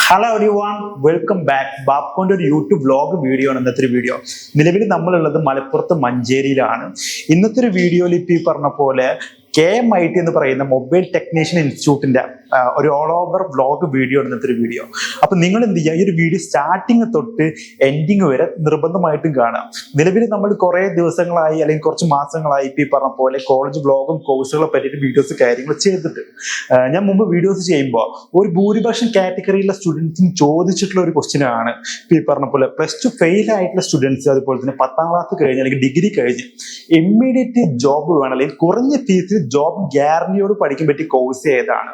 Hello everyone, welcome back. ബാപ്കോന്റെ ഒരു YouTube vlog video ആണ് ഇന്നത്തെ ഒരു വീഡിയോ. നിലവിൽ നമ്മളുള്ളത് മലപ്പുറത്ത് മഞ്ചേരിയിലാണ്. ഇന്നത്തെ ഒരു വീഡിയോയിൽ ഇപ്പം ഈ പറഞ്ഞ പോലെ KMIT എന്ന് പറയുന്ന മൊബൈൽ ടെക്നീഷ്യൻ ഇൻസ്റ്റിറ്റ്യൂട്ടിന്റെ ഒരു ഓൾ ഓവർ വ്ലോഗ് വീഡിയോ ആണ് ഇന്നത്തെ ഒരു വീഡിയോ. അപ്പൊ നിങ്ങൾ എന്ത് ചെയ്യുക, ഈ ഒരു വീഡിയോ സ്റ്റാർട്ടിങ് തൊട്ട് എൻഡിങ് വരെ നിർബന്ധമായിട്ടും കാണാം. നിലവിൽ നമ്മൾ കുറെ ദിവസങ്ങളായി അല്ലെങ്കിൽ കുറച്ച് മാസങ്ങളായി ഇപ്പം ഈ പറഞ്ഞ പോലെ കോളേജ് വ്ലോഗും കോഴ്സുകളെ പറ്റിയിട്ട് വീഡിയോസ് കാര്യങ്ങൾ ചെയ്തിട്ട് ഞാൻ മുമ്പ് വീഡിയോസ് ചെയ്യുമ്പോൾ ഒരു ഭൂരിപക്ഷം കാറ്റഗറിയിലുള്ള സ്റ്റുഡൻസിന് ചോദിച്ചിട്ടുള്ള ഒരു ക്വസ്റ്റ്യൻ ആണ് ഈ പറഞ്ഞ പോലെ +2 ഫെയിൽ ആയിട്ടുള്ള സ്റ്റുഡൻസ്, അതുപോലെ തന്നെ 10ാം ക്ലാസ് കഴിഞ്ഞ് അല്ലെങ്കിൽ ഡിഗ്രി കഴിഞ്ഞ് ഇമ്മീഡിയറ്റ് ജോബ് വേണം അല്ലെങ്കിൽ കുറഞ്ഞ ഫീസിൽ ജോബ് ഗ്യാരണ്ടിയോട് പഠിക്കാൻ പറ്റിയ കോഴ്സ് ഏതാണ്?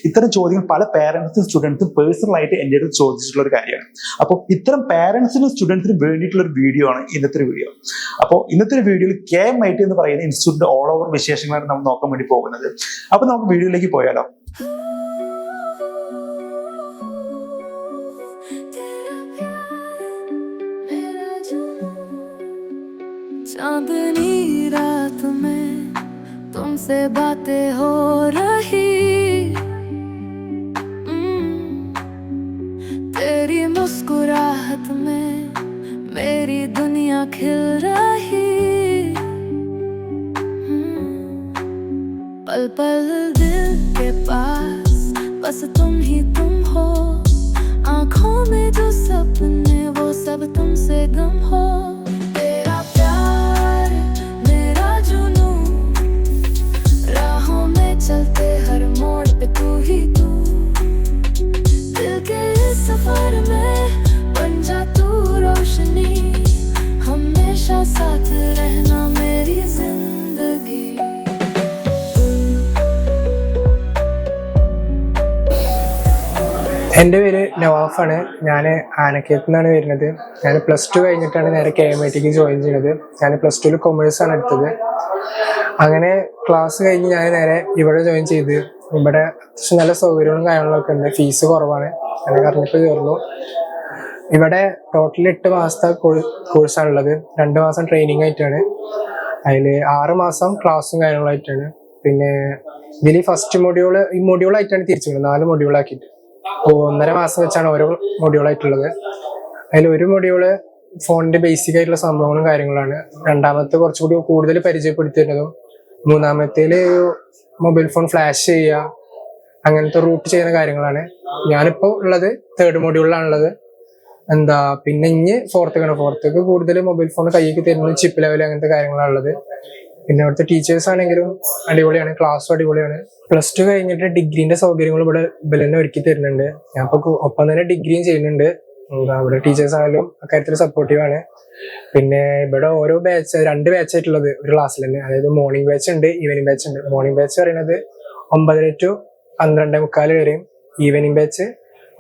ഇത്തരം ചോദ്യങ്ങൾ പല പാരന്റ്സും സ്റ്റുഡൻസും പേഴ്സണലായിട്ട് എൻ്റെ അടുത്ത് ചോദിച്ചിട്ടുള്ള ഒരു കാര്യമാണ്. അപ്പോൾ ഇത്തരം പാരന്റ്സിനും സ്റ്റുഡൻസിനും വേണ്ടിയിട്ടുള്ള ഒരു വീഡിയോ ആണ് ഇന്നത്തെ ഒരു വീഡിയോ. അപ്പോൾ ഇന്നത്തെ ഒരു വീഡിയോയിൽ KMIT എന്ന് പറയുന്ന ഇൻസ്റ്റിറ്റ്യൂട്ടിന്റെ ഓൾ ഓവർ വിശേഷങ്ങളാണ് നമ്മൾ നോക്കാൻ വേണ്ടി പോകുന്നത്. അപ്പൊ നമുക്ക് വീഡിയോയിലേക്ക് പോയാലോ. चांदनी रात में तुमसे बातें हो रही, तेरी मुस्कुराहट में मेरी दुनिया खिल रही, पल पल दिल के पास बस तुम ही तुम हो, आंखों में जो सपने वो सब तुमसे गम हो, तेरा प्यार मेरा जुनून, राहों में चलते हर मोड़ पे तू ही तू, दिल के इस सफर में बन जा तू रोशनी, हमेशा साथ रहना मेरी जिंदगी. എൻ്റെ പേര് നവാഫാണ്. ഞാൻ ആനക്കയത്തു നിന്നാണ് വരുന്നത്. ഞാൻ +2 കഴിഞ്ഞിട്ടാണ് നേരെ KMITക്ക് ജോയിൻ ചെയ്യുന്നത്. ഞാൻ +2 കൊമേഴ്സാണ് എടുത്തത്. അങ്ങനെ ക്ലാസ് കഴിഞ്ഞ് ഞാൻ നേരെ ഇവിടെ ജോയിൻ ചെയ്ത്. ഇവിടെ അത്യാവശ്യം നല്ല സൗകര്യങ്ങളും കാര്യങ്ങളൊക്കെ ഉണ്ട്. ഫീസ് കുറവാണ്. അങ്ങനെ പറഞ്ഞപ്പോൾ ചേർന്നു. ഇവിടെ ടോട്ടൽ 8 മാസത്തെ കോഴ്സാണുള്ളത്. 2 മാസം ട്രെയിനിങ് ആയിട്ടാണ്. അതിൽ 6 മാസം ക്ലാസ്സും കാര്യങ്ങളായിട്ടാണ്. പിന്നെ ഇതിൽ ഫസ്റ്റ് ഈ മൊഡ്യൂളായിട്ടാണ് തിരിച്ചുള്ളത്. 4 മൊഡ്യൂളാക്കിയിട്ട് 1.5 മാസം വെച്ചാണ് ഓരോ മൊഡ്യൂളായിട്ടുള്ളത്. അതിൽ ഒരു മൊഡ്യൂള് ഫോണിന്റെ ബേസിക് ആയിട്ടുള്ള സംഭവങ്ങളും കാര്യങ്ങളാണ്. രണ്ടാമത്തെ കുറച്ചുകൂടി കൂടുതൽ പരിചയപ്പെടുത്തിയിരുന്നതും. മൂന്നാമത്തേല് മൊബൈൽ ഫോൺ ഫ്ലാഷ് ചെയ്യുക, അങ്ങനത്തെ റൂട്ട് ചെയ്യുന്ന കാര്യങ്ങളാണ്. ഞാനിപ്പോൾ ഉള്ളത് 3rd മൊഡ്യൂളിലാണുള്ളത്. പിന്നെ ഇനി ഫോർത്തേക്ക് കൂടുതൽ മൊബൈൽ ഫോൺ കയ്യിൽ തരുന്നത് ചിപ്പ് ലെവൽ അങ്ങനത്തെ കാര്യങ്ങളാണുള്ളത്. പിന്നെ അവിടുത്തെ ടീച്ചേഴ്സ് ആണെങ്കിലും അടിപൊളിയാണ്, ക്ലാസ്സും അടിപൊളിയാണ്. +2 കഴിഞ്ഞിട്ട് ഡിഗ്രീന്റെ സൗകര്യങ്ങൾ ഇവിടെ തന്നെ ഒരുക്കി തരുന്നുണ്ട്. ഞാൻ ഇപ്പൊ ഒപ്പം തന്നെ ഡിഗ്രിയും ചെയ്യുന്നുണ്ട്. ഇവിടെ ടീച്ചേഴ്സ് ആണെങ്കിലും അക്കാര്യത്തിൽ സപ്പോർട്ടീവാണ്. പിന്നെ ഇവിടെ ഓരോ ബാച്ച് 2 ബാച്ച് ആയിട്ടുള്ളത് ഒരു ക്ലാസ്സിൽ തന്നെ. അതായത് മോർണിംഗ് ബാച്ച് ഉണ്ട്, ഈവനിങ് ബാച്ച് ഉണ്ട്. മോർണിംഗ് ബാച്ച് പറയുന്നത് 9:30 to 12:45 വരെയും, ഈവനിങ് ബാച്ച്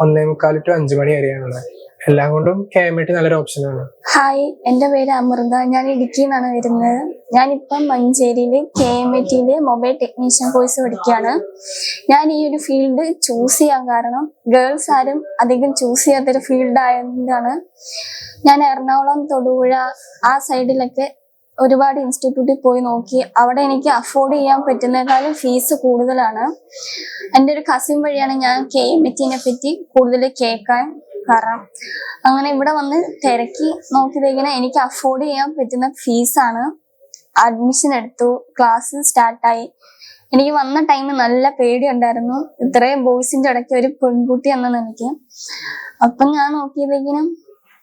1:45 to 5 മണി വരെയാണുള്ളത്. എല്ലാം കൊണ്ടും KMIT നല്ലൊരു ഓപ്ഷനാണ്. ഹായ്, എൻ്റെ പേര് അമൃത. ഞാൻ ഇടുക്കിയിൽ നിന്നാണ് വരുന്നത്. ഞാനിപ്പം മഞ്ചേരിയിൽ KMITയിൽ മൊബൈൽ ടെക്നീഷ്യൻ കോഴ്സ് പഠിക്കുകയാണ്. ഞാൻ ഈ ഒരു ഫീൽഡ് ചൂസ് ചെയ്യാൻ കാരണം ഗേൾസ് ആരും അധികം ചൂസ് ചെയ്യാത്തൊരു ഫീൽഡ് ആയതുകൊണ്ടാണ്. ഞാൻ എറണാകുളം, തൊടുപുഴ ആ സൈഡിലൊക്കെ ഒരുപാട് ഇൻസ്റ്റിറ്റ്യൂട്ടിൽ പോയി നോക്കി. അവിടെ എനിക്ക് അഫോർഡ് ചെയ്യാൻ പറ്റുന്നതിനേക്കാളും ഫീസ് കൂടുതലാണ്. എൻ്റെ ഒരു കസിൻ വഴിയാണ് ഞാൻ KMITനെ പറ്റി കൂടുതൽ കേൾക്കാൻ കാരണം. അങ്ങനെ ഇവിടെ വന്ന് തിരക്കി നോക്കിയതേക്കിനെ എനിക്ക് അഫോർഡ് ചെയ്യാൻ പറ്റുന്ന ഫീസാണ്. അഡ്മിഷൻ എടുത്തു, ക്ലാസ് സ്റ്റാർട്ടായി. എനിക്ക് വന്ന ടൈമിൽ നല്ല പേടി ഉണ്ടായിരുന്നു, ഇത്രയും ബോയ്സിന്റെ ഇടയ്ക്ക് ഒരു പെൺകുട്ടി എന്നു എനിക്ക്. അപ്പം ഞാൻ നോക്കിയതേക്കിനും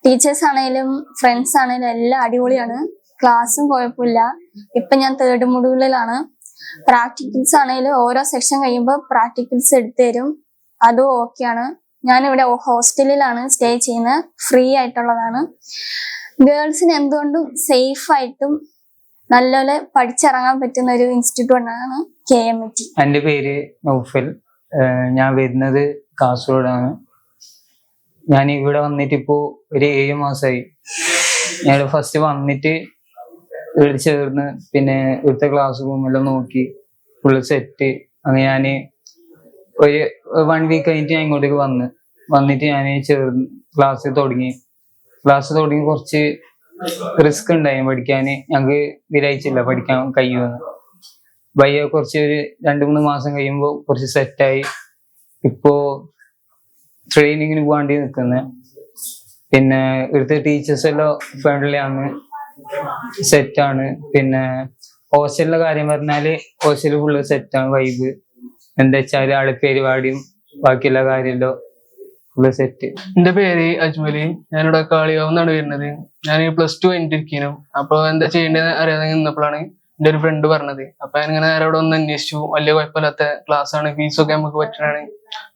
ടീച്ചേഴ്സ് ആണേലും ഫ്രണ്ട്സ് ആണേലും എല്ലാം അടിപൊളിയാണ്. ക്ലാസ്സും കുഴപ്പമില്ല. ഇപ്പൊ ഞാൻ 3rd മൊഡ്യൂളിലാണ്. പ്രാക്ടിക്കൽസ് ആണേലും ഓരോ സെക്ഷൻ കഴിയുമ്പോൾ പ്രാക്ടിക്കൽസ് എടുത്തു തരും, അതും ഓക്കെയാണ്. ഞാനിവിടെ ഹോസ്റ്റലിലാണ് സ്റ്റേ ചെയ്യുന്നത്, ഫ്രീ ആയിട്ടുള്ളതാണ്. ഗേൾസിന് എന്തുകൊണ്ടും സേഫ് ആയിട്ടും നല്ലപോലെ പഠിച്ചിറങ്ങാൻ പറ്റുന്ന ഒരു ഇൻസ്റ്റിറ്റ്യൂട്ടാണ് KMIT. എൻ്റെ പേര് നൗഫൽ. ഞാൻ വരുന്നത് കാസർഗോഡാണ്. ഞാൻ ഇവിടെ വന്നിട്ട് ഇപ്പോൾ ഒരു 7 മാസമായി. ഞാൻ ഫസ്റ്റ് വന്നിട്ട് ഇവിടെ ചേർന്ന് പിന്നെ ഇവിടുത്തെ ക്ലാസ് റൂമെല്ലാം നോക്കി ഫുള്ള് സെറ്റ്. അങ്ങനെ ഞാൻ ഒരു 1 വീക്ക് കഴിഞ്ഞിട്ട് ഞാൻ ഇങ്ങോട്ടേക്ക് വന്നിട്ട് ഞാൻ ചേർന്ന് ക്ലാസ് തുടങ്ങി കുറച്ച് റിസ്ക് ഉണ്ടായി പഠിക്കാൻ. ഞങ്ങൾക്ക് വിചാരിച്ചില്ല പഠിക്കാൻ കഴിയുമെന്ന്. ബയ്യ കുറച്ച് ഒരു 2-3 മാസം കഴിയുമ്പോൾ കുറച്ച് സെറ്റായി. ഇപ്പോ ട്രെയിനിങ്ങിന് വേണ്ടി നിൽക്കുന്നത്. പിന്നെ ഇവിടുത്തെ ടീച്ചേഴ്സ് എല്ലാം ഫ്രണ്ട്ലി ആണ്, സെറ്റാണ്. പിന്നെ ഹോസ്റ്റലിലെ കാര്യം പറഞ്ഞാല് ഹോസ്റ്റൽ ഫുള്ള് സെറ്റാണ്, വൈബ്. എന്താ വെച്ചാല് ആളെ പരിപാടിയും ബാക്കിയുള്ള കാര്യമല്ലോ ഫുള്ള് സെറ്റ്. എന്റെ പേര് അജ്മലി, ഞാനിവിടെ കാളികാവുന്നാണ് വരുന്നത്. ഞാൻ +2 കഴിഞ്ഞിരിക്കുന്നു. അപ്പൊ എന്താ ചെയ്യേണ്ടത് അറിയാതെ നിന്നപ്പോഴാണ് എന്റെ ഒരു ഫ്രണ്ട് പറഞ്ഞത്. അപ്പൊ ഞാനിങ്ങനെ നേരെ ഇവിടെ ഒന്ന് അന്വേഷിച്ചു. വലിയ കുഴപ്പമില്ലാത്ത ക്ലാസ് ആണ്, ഫീസൊക്കെ നമുക്ക് പറ്റണാണ്.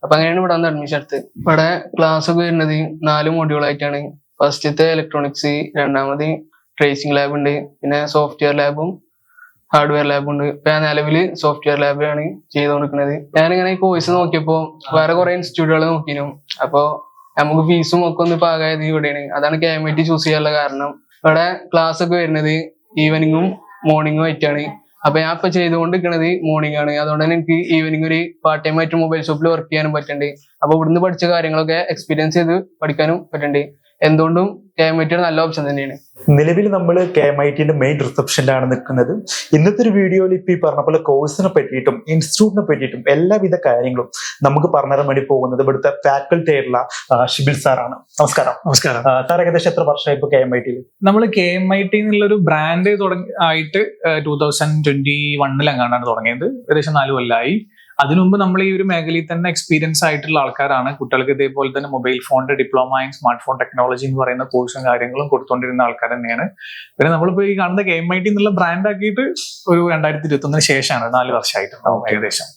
അപ്പൊ അങ്ങനെയാണ് ഇവിടെ വന്ന് അഡ്മിഷൻ എടുത്തത്. ഇവിടെ ക്ലാസ് ഒക്കെ വരുന്നത് 4 മോഡ്യൂളായിട്ടാണ്. ഫസ്റ്റത്തെ ഇലക്ട്രോണിക്സ്, രണ്ടാമത് ട്രേസിംഗ് ലാബ് ഉണ്ട്, പിന്നെ സോഫ്റ്റ്വെയർ ലാബും ഹാർഡ്വെയർ ലാബും ഉണ്ട്. ഇപ്പൊ ഞാൻ നിലവിൽ സോഫ്റ്റ്വെയർ ലാബാണ് ചെയ്തുകൊണ്ടിരിക്കുന്നത്. ഞാനിങ്ങനെ ഈ കോഴ്സ് നോക്കിയപ്പോ വേറെ കുറെ ഇൻസ്റ്റിറ്റ്യൂട്ടുകൾ നോക്കിയിരുന്നു. അപ്പൊ നമുക്ക് ഫീസും ഒക്കെ ഒന്ന് പാകായത് ഇവിടെയാണ്. അതാണ് KMIT ചൂസ് ചെയ്യാനുള്ള കാരണം. ഇവിടെ ക്ലാസ് ഒക്കെ വരുന്നത് ഈവനിങ്ങും മോർണിംഗും ആയിട്ടാണ്. അപ്പൊ ഞാൻ ഇപ്പൊ ചെയ്തുകൊണ്ടിരിക്കുന്നത് മോർണിംഗ് ആണ്. അതുകൊണ്ട് തന്നെ എനിക്ക് ഈവനിങ് ഒരു പാർട്ട് ടൈം ആയിട്ട് മൊബൈൽ ഷോപ്പിൽ വർക്ക് ചെയ്യാനും പറ്റുന്നുണ്ട്. അപ്പൊ ഇവിടുന്ന് പഠിച്ച കാര്യങ്ങളൊക്കെ എക്സ്പീരിയൻസ് ചെയ്ത് പഠിക്കാനും പറ്റുന്നുണ്ട്. എന്തുകൊണ്ടും KMIT നല്ല ഓപ്ഷൻ തന്നെയാണ്. നിലവിൽ നമ്മൾ KMITന്റെ മെയിൻ റിസപ്ഷനിലാണ് നിൽക്കുന്നത്. ഇന്നത്തെ ഒരു വീഡിയോയിൽ ഇപ്പൊ ഈ പറഞ്ഞ പോലെ കോഴ്സിനെ പറ്റിയിട്ടും ഇൻസ്റ്റിറ്റ്യൂട്ടിനെ പറ്റിയിട്ടും എല്ലാവിധ കാര്യങ്ങളും നമുക്ക് പറഞ്ഞുതരാൻ വേണ്ടി പോകുന്നത് ഇവിടുത്തെ ഫാക്കൽറ്റി ആയിട്ടുള്ള ഷിബിൽ സാറാണ്. നമസ്കാരം. നമസ്കാരം. സാർ ഏകദേശം എത്ര വർഷമായി ഇപ്പൊ KMITയിൽ? നമ്മൾ KMIT എന്നുള്ളൊരു ബ്രാൻഡ് ആയിട്ട് 2021 തുടങ്ങിയത്. ഏകദേശം 4 കൊല്ലമായി. അതിനു മുമ്പ് നമ്മൾ ഈ ഒരു മേഖലയിൽ തന്നെ എക്സ്പീരിയൻസ് ആയിട്ടുള്ള ആൾക്കാരാണ്. കുട്ടികൾക്ക് ഇതേപോലെ തന്നെ മൊബൈൽ ഫോണിന്റെ diploma in smart phone technology എന്ന് പറയുന്ന കോഴ്സും കാര്യങ്ങളും കൊടുത്തുകൊണ്ടിരുന്ന ആൾക്കാർ തന്നെയാണ്. പിന്നെ നമ്മളിപ്പോ ഈ കാണുന്ന KMIT എന്നുള്ള ബ്രാൻഡ് ആക്കിയിട്ട് ഒരു 2021 ശേഷമാണ്, 4 വർഷമായിട്ടുണ്ടാവും ഏകദേശം.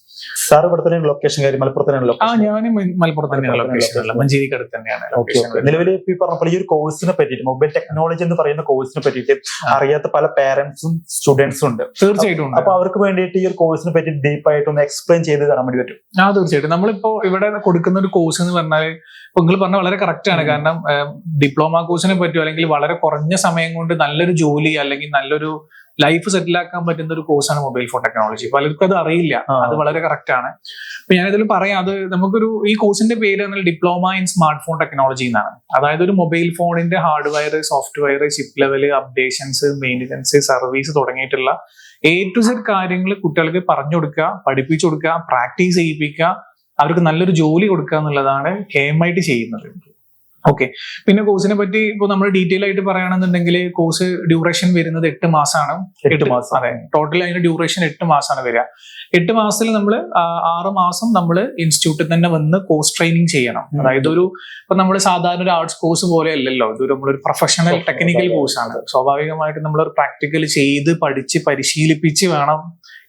സാർ ഇവിടെ തന്നെ ലൊക്കേഷൻ കാര്യം മലപ്പുറത്ത് തന്നെയാണ് ലൊക്കേഷൻ? ഞാൻ മലപ്പുറത്ത് തന്നെയാണ് ലൊക്കേഷൻ, മഞ്ചേരിക്കടുത്ത് തന്നെയാണ് ലൊക്കേഷൻ. നിലവിൽ ഈ പറഞ്ഞപ്പോൾ ഈ ഒരു കോഴ്സിനെ പറ്റിയിട്ട്, മൊബൈൽ ടെക്നോളജി എന്ന് പറയുന്ന കോഴ്സിനെ പറ്റിയിട്ട് അറിയാത്ത പല പേരന്റ്സും സ്റ്റുഡൻസും ഉണ്ട്. തീർച്ചയായിട്ടും. അപ്പൊ അവർക്ക് വേണ്ടിയിട്ട് ഈ ഒരു കോഴ്സിനെ പറ്റി ഡീപ്പായിട്ട് ഒന്ന് എക്സ്പ്ലെയിൻ ചെയ്ത് തരാൻ വേണ്ടി പറ്റും? തീർച്ചയായിട്ടും. നമ്മളിപ്പോ ഇവിടെ കൊടുക്കുന്ന ഒരു കോഴ്സ് എന്ന് പറഞ്ഞാൽ നിങ്ങൾ പറഞ്ഞ വളരെ കറക്റ്റ് ആണ്. കാരണം ഡിപ്ലോമ കോഴ്സിനെ പറ്റിയോ അല്ലെങ്കിൽ വളരെ കുറഞ്ഞ സമയം കൊണ്ട് നല്ലൊരു ജോലി അല്ലെങ്കിൽ നല്ലൊരു ലൈഫ് സെറ്റിൽ ആക്കാൻ പറ്റുന്ന ഒരു കോഴ്സാണ് മൊബൈൽ ഫോൺ ടെക്നോളജി. പലർക്കും അത് അറിയില്ല, അത് വളരെ കറക്റ്റ് ആണ്. അപ്പൊ ഞാനിതിൽ പറയാം, അത് നമുക്കൊരു ഈ കോഴ്സിന്റെ പേര് എന്നാൽ diploma in smart phone technology എന്നാണ്. അതായത് ഒരു മൊബൈൽ ഫോണിന്റെ hardware, software, chip level, updations, maintenance, service തുടങ്ങിയിട്ടുള്ള A to Z കാര്യങ്ങൾ കുട്ടികൾക്ക് പറഞ്ഞു കൊടുക്കുക, പഠിപ്പിച്ചു കൊടുക്കുക, പ്രാക്ടീസ് ചെയ്യിപ്പിക്കുക, അവർക്ക് നല്ലൊരു ജോലി കൊടുക്കുക എന്നുള്ളതാണ് KMIT ചെയ്യുന്നത്. ഓക്കെ. പിന്നെ കോഴ്സിനെ പറ്റി ഇപ്പൊ നമ്മൾ ഡീറ്റെയിൽ ആയിട്ട് പറയുകയാണെന്നുണ്ടെങ്കിൽ കോഴ്സ് ഡ്യൂറേഷൻ വരുന്നത് 8 മാസമാണ്. 8 മാസം. അതെ, ടോട്ടൽ അതിന്റെ ഡ്യൂറേഷൻ 8 മാസമാണ് വരിക. 8 മാസത്തിൽ നമ്മൾ 6 മാസം നമ്മൾ ഇൻസ്റ്റിറ്റ്യൂട്ടിൽ തന്നെ വന്ന് കോഴ്സ് ട്രെയിനിങ് ചെയ്യണം. അതായത് ഇപ്പൊ നമ്മൾ സാധാരണ ഒരു ആർട്സ് കോഴ്സ് പോലെ അല്ലല്ലോ, ഇതൊരു നമ്മളൊരു പ്രൊഫഷണൽ ടെക്നിക്കൽ കോഴ്സാണ്. സ്വാഭാവികമായിട്ട് നമ്മളൊരു പ്രാക്ടിക്കൽ ചെയ്ത് പഠിച്ച് പരിശീലിപ്പിച്ച് വേണം